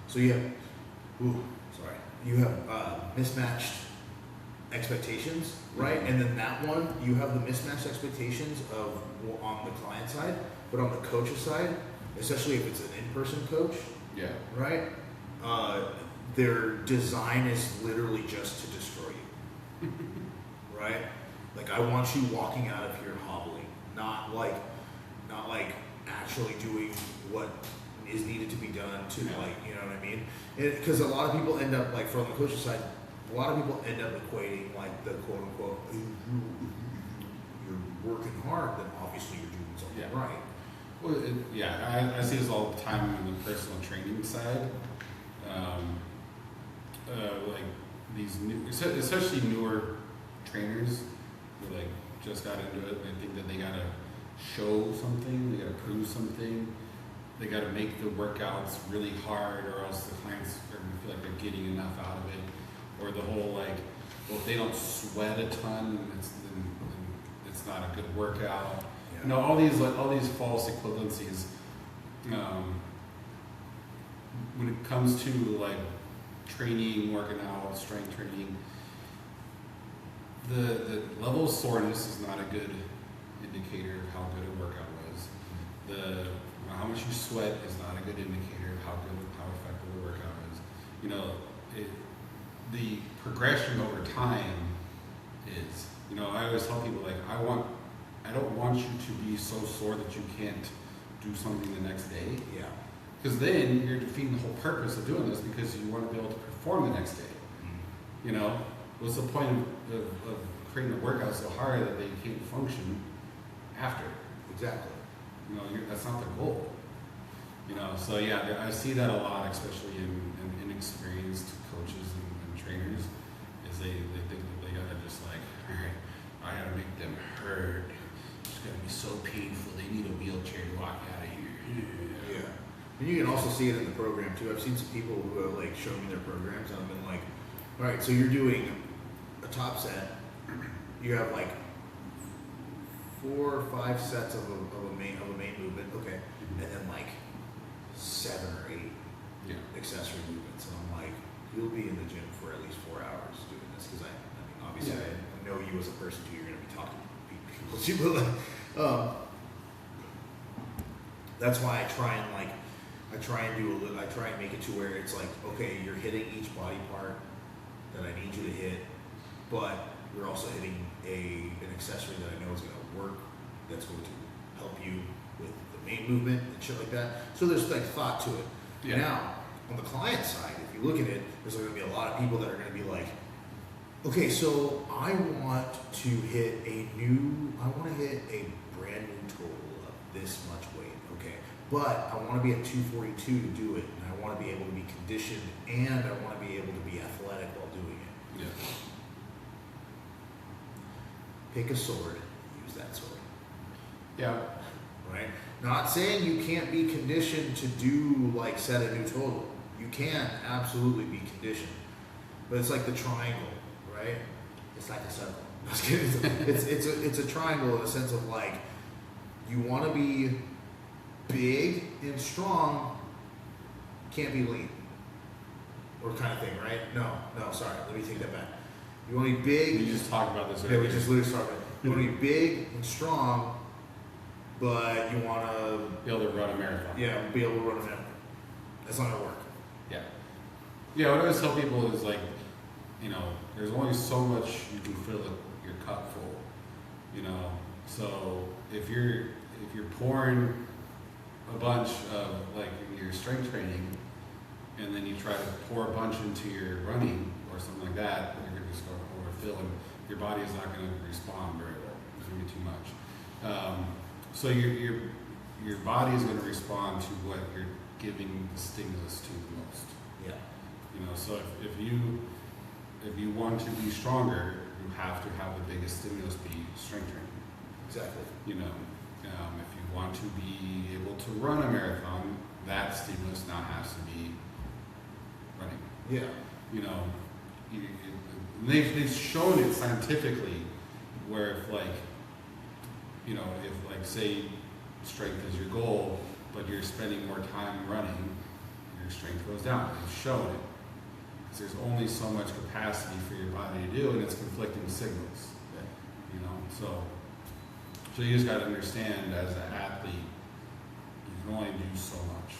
so you have mismatched expectations, right? And then that one, you have the mismatched expectations on the client side, but on the coach's side, especially if it's an in-person coach, Yeah. right? Their design is literally just to destroy you, right? Like I want you walking out of here hobbling, not like actually doing what is needed to be done to like, you know what I mean? Because a lot of people end up like from the coach's side, a lot of people end up equating like the quote unquote, you're working hard, then obviously you're doing something right. Well, I see this all the time on the personal training side. Like these new, especially newer trainers who like just got into it and think that they gotta show something, they gotta prove something, they gotta make the workouts really hard, or else the clients are gonna feel like they're getting enough out of it, or the whole like, well, if they don't sweat a ton, then it's not a good workout. Yeah. You know, all these false equivalencies. When it comes to like training, working out, strength training, the level of soreness is not a good indicator of how good a workout was. How much you sweat is not a good indicator of how effective the workout is. You know, the progression over time is. You know, I always tell people like I don't want you to be so sore that you can't do something the next day. Yeah. Because then you're defeating the whole purpose of doing this, because you want to be able to perform the next day. Mm-hmm. You know, what's the point of creating a workout so hard that they can't function after? Exactly. You know, that's not the goal. You know, so yeah, I see that a lot, especially in inexperienced coaches and trainers, is they think that they gotta just like, all right, I gotta make them hurt. It's gonna be so painful. They need a wheelchair to walk out of here. Yeah. And you can also see it in the program too. I've seen some people who have like shown me their programs and I've been like, all right, so you're doing a top set. You have like 4 or 5 sets of a main movement, okay, and then like 7 or 8 accessory movements, and I'm like, you'll be in the gym for at least 4 hours doing this, because I mean, obviously I know you as a person too. You're gonna be talking to people, but that's why I try and make it to where it's like, okay, you're hitting each body part that I need you to hit, but you're also hitting an accessory that I know is going to work, that's going to help you with the main movement and shit like that. So there's like thought to it. Yeah. Now, on the client side, if you look at it, there's going to be a lot of people that are going to be like, okay, so I want to hit a brand new total of this much weight, okay, but I want to be at 242 to do it, and I want to be able to be conditioned, and I want to be able to be athletic while doing it. Yeah. Pick a sword, use that sword. Yeah. Right? Not saying you can't be conditioned to do, like, set a new total. You can absolutely be conditioned. But it's like the triangle, right? It's like a circle. I was kidding. It's a triangle in the sense of, like, you want to be big and strong, can't be lean. Or kind of thing, right? No, sorry. Let me take that back. You want to be big. We just talked about this Yeah, earlier. we just literally started. You want to be big and strong, but you want to be able to run a marathon. Yeah, be able to run a marathon. That's not gonna work. Yeah. Yeah, what I always tell people is like, you know, there's only so much you can fill your cup full. You know, so if you're pouring a bunch of like your strength training, and then you try to pour a bunch into your running or something like that, you're gonna just go overfill, and your body is not gonna respond very well. It's gonna be too much. So your body is gonna respond to what you're giving the stimulus to the most. Yeah. You know, so if you want to be stronger, you have to have the biggest stimulus be strength training. Exactly. You know, if you want to be able to run a marathon, that stimulus now has to be running. Yeah. You know, they've shown it scientifically, where if like, you know, if like say strength is your goal, but you're spending more time running, your strength goes down. They've shown it. Because there's only so much capacity for your body to do, and it's conflicting signals. Yeah. You know, so you just got to understand, as an athlete, you can only do so much.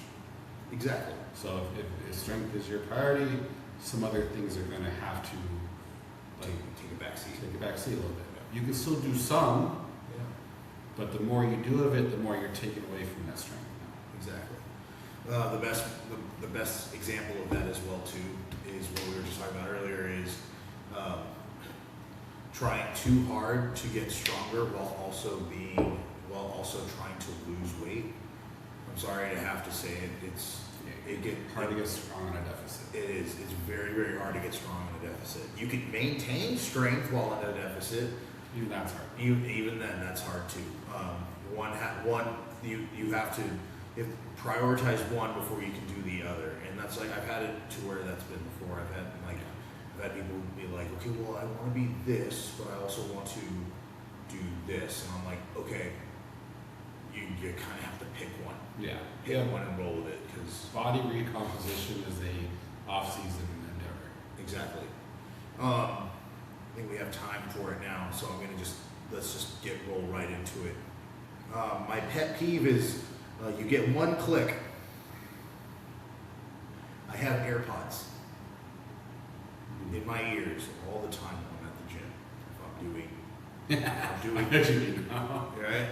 Exactly. So if strength is your priority, some other things are going to have to like take a back seat. Take a back seat a little bit. You can still do some, but the more you do of it, the more you're taken away from that strength. Exactly. The best example of that as well too is what we were just talking about earlier is trying too hard to get stronger while also trying to lose weight. I'm sorry to have to say it. It's hard to get strong in a deficit. It is. It's very, very hard to get strong in a deficit. You can maintain strength while in a deficit. Even that's hard. Even then, that's hard too. You have to prioritize one before you can do the other, and that's like I've had it to where that's been before. I've had people be like, okay, well, I want to be this, but I also want to do this, and I'm like, okay, you kind of have to pick one. Yeah. Pick one and roll with it, because body recomposition is a off-season endeavor. Exactly. I think we have time for it now, so let's just roll right into it. My pet peeve is you get one click. I have AirPods in my ears all the time when I'm at the gym. Right?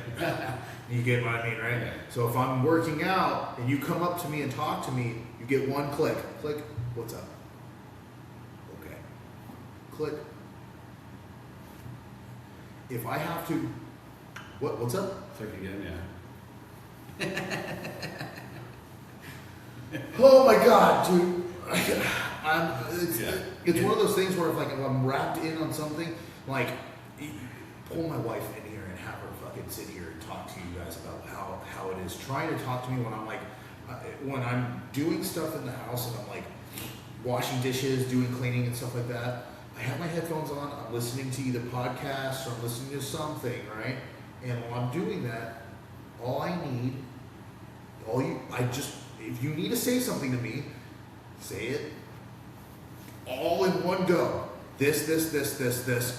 You get what I mean, right? Yeah. So if I'm working out and you come up to me and talk to me, you get one click. Click. What's up? Okay. Click. If I have to, what's up? Click again, yeah. Oh my god, dude. It's Yeah. one of those things where if I'm wrapped in on something, like pull my wife in here and have her fucking sit here and talk to you guys about how it is. Trying to talk to me when I'm when I'm doing stuff in the house and I'm like washing dishes, doing cleaning and stuff like that. I have my headphones on. I'm listening to either podcasts or I'm listening to something, right? And while I'm doing that, if you need to say something to me, say it all in one go. This,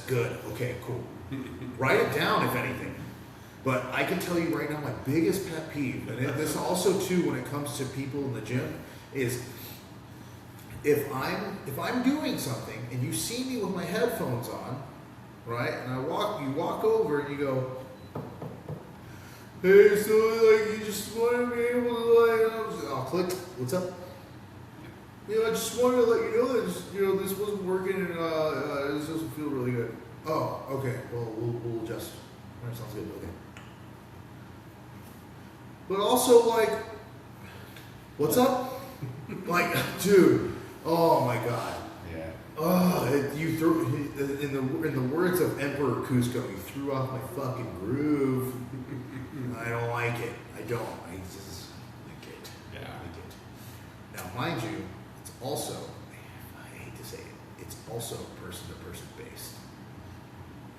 good. Okay, cool. Write it down if anything. But I can tell you right now, my biggest pet peeve, and this also too when it comes to people in the gym, is if I'm doing something and you see me with my headphones on, right, and you walk over and you go, hey, so you just want to be able to I'll click. What's up? I just wanted to let you know that this wasn't working and this doesn't feel really good. Oh, okay. Well, we'll adjust. All right, sounds good. Okay. But also, what's up? Dude. Oh my God. Yeah. Oh, you threw in the words of Emperor Cusco, you threw off my fucking groove. I don't like it. I don't. I just like it. Yeah. I like it. Now, mind you, it's also, I hate to say it, it's also person-to-person based.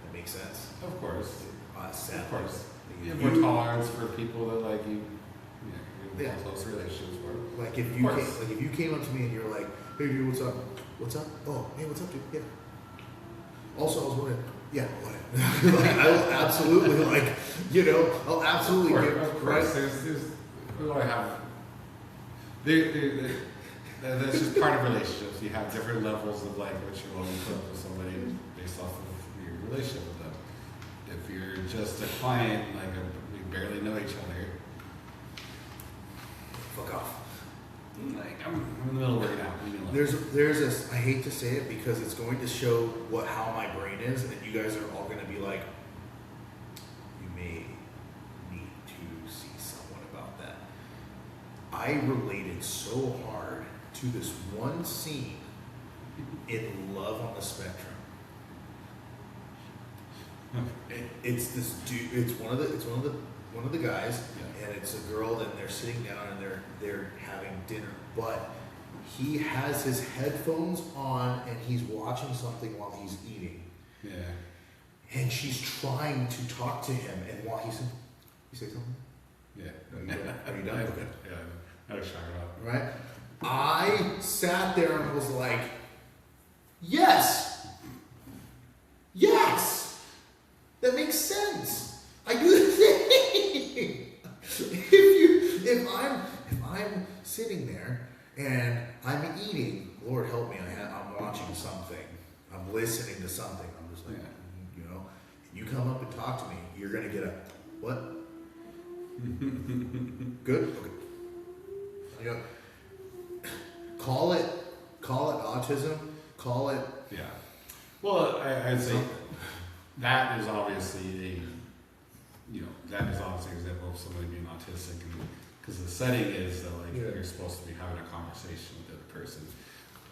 That makes sense? Of course. Sadly. Of course. You have more tolerance for people that you have close relationships with. Like if you came up to me and you're like, hey dude, what's up? What's up? Oh, hey, what's up, dude? Yeah. Also, I was wondering, yeah, what? I will absolutely I'll absolutely Of course, there's I have. That's just part of relationships. You have different levels of what you're willing to put up with somebody based off of your relationship with them. If you're just a client, we barely know each other. Fuck off. I'm in the middle of working out. There's this. I hate to say it because it's going to show how my brain is, and you guys are all going to be like, you may need to see someone about that. I related so hard to this one scene in Love on the Spectrum. It's this dude. It's one of the guys, Yeah. and it's a girl, and they're sitting down and they're having dinner, but he has his headphones on and he's watching something while he's eating. Yeah. And she's trying to talk to him, and while you say something? Yeah. Are you done? Okay. Yeah. I was talking about. Right? I sat there and was like, yes! Yes! That makes sense. I do the thing. If I'm sitting there and I'm eating, Lord help me, I'm watching something. I'm listening to something. I'm just like, you come up and talk to me, you're gonna get a what? Good? Okay. Call it autism, call it. Yeah. Well, I'd say that is obviously an example of somebody being autistic, because the setting is that you're supposed to be having a conversation with the other person.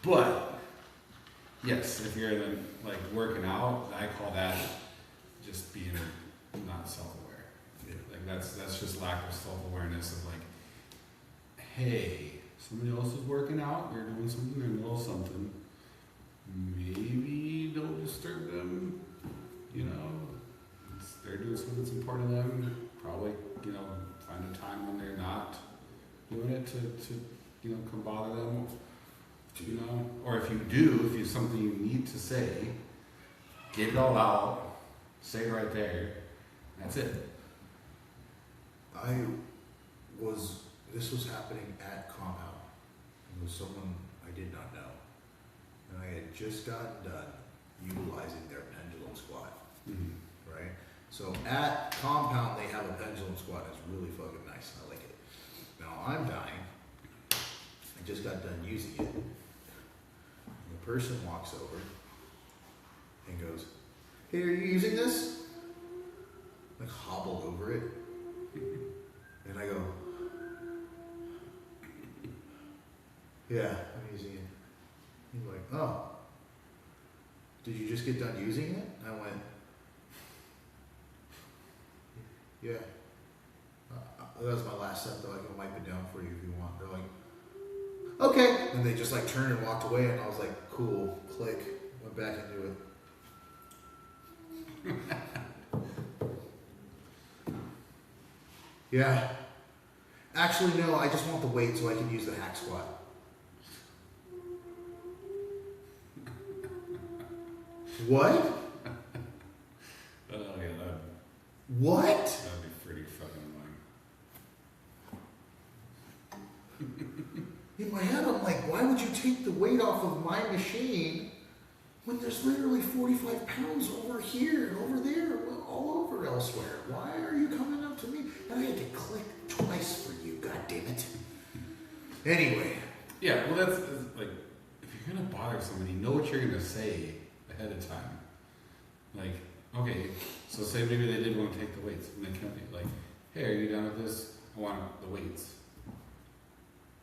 But yes, if you're working out, I call that just being not self-aware. Yeah. That's just lack of self-awareness of hey, somebody else is working out, you're doing something, they're in the middle of something. Maybe don't disturb them. They're doing something that's important to them. Probably, find a time when they're not doing it to come bother them. Or if you something you need to say, get it all out, say it right there. That's it. This was happening at Compound. It was someone I did not know. And I had just gotten done utilizing their pendulum squat. Mm-hmm. Right? So at Compound, they have a pendulum squat. It's really fucking nice. I like it. Now I'm dying. I just got done using it. And the person walks over and goes, hey, are you using this? Hobble over it. And I go, Yeah, I'm using it. He's like, oh, did you just get done using it? I went, yeah. That was my last set though. I can wipe it down for you if you want. They're like, okay. And they just like turned and walked away, and I was like, cool, click, went back into it. Yeah. Actually, no, I just want the weight so I can use the hack squat. What? Oh, yeah, What? that'd be pretty fucking annoying. In my head, I'm like, why would you take the weight off of my machine when there's literally 45 pounds over here and over there, all over elsewhere? Why are you coming up to me? And I had to click twice for you, god damn it. Anyway. Yeah, well, that's like, if you're gonna bother somebody, know what you're gonna say ahead of time. Like, okay, so say maybe they did want to take the weights, and they come be like, hey, are you done with this? I want the weights.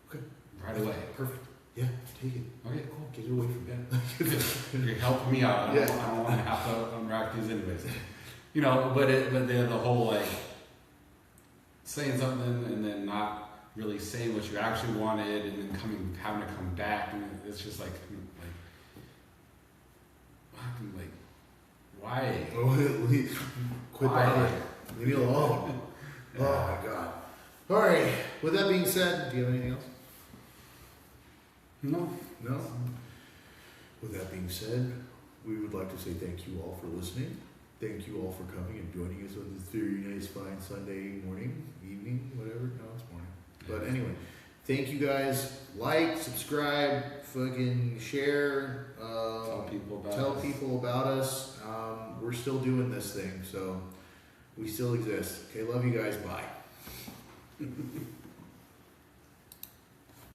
Okay. Right away. Perfect. Yeah, take it. Okay, cool. Get it away from me. You're helping me out. I Yeah. don't want to have to unwrap these anyways. You know, but then the whole like saying something and then not really saying what you actually wanted, and then having to come back, and it's just like why? Quit Why? bothering. Leave me alone. Yeah. Oh my god. Alright, with that being said, do you have anything else? No. No? With that being said, we would like to say thank you all for listening. Thank you all for coming and joining us on this very nice, fine Sunday morning, evening, whatever. No, it's morning. But anyway, thank you guys. Like, subscribe, fucking share. Tell people about us. We're still doing this thing, so we still exist. Okay, love you guys. Bye.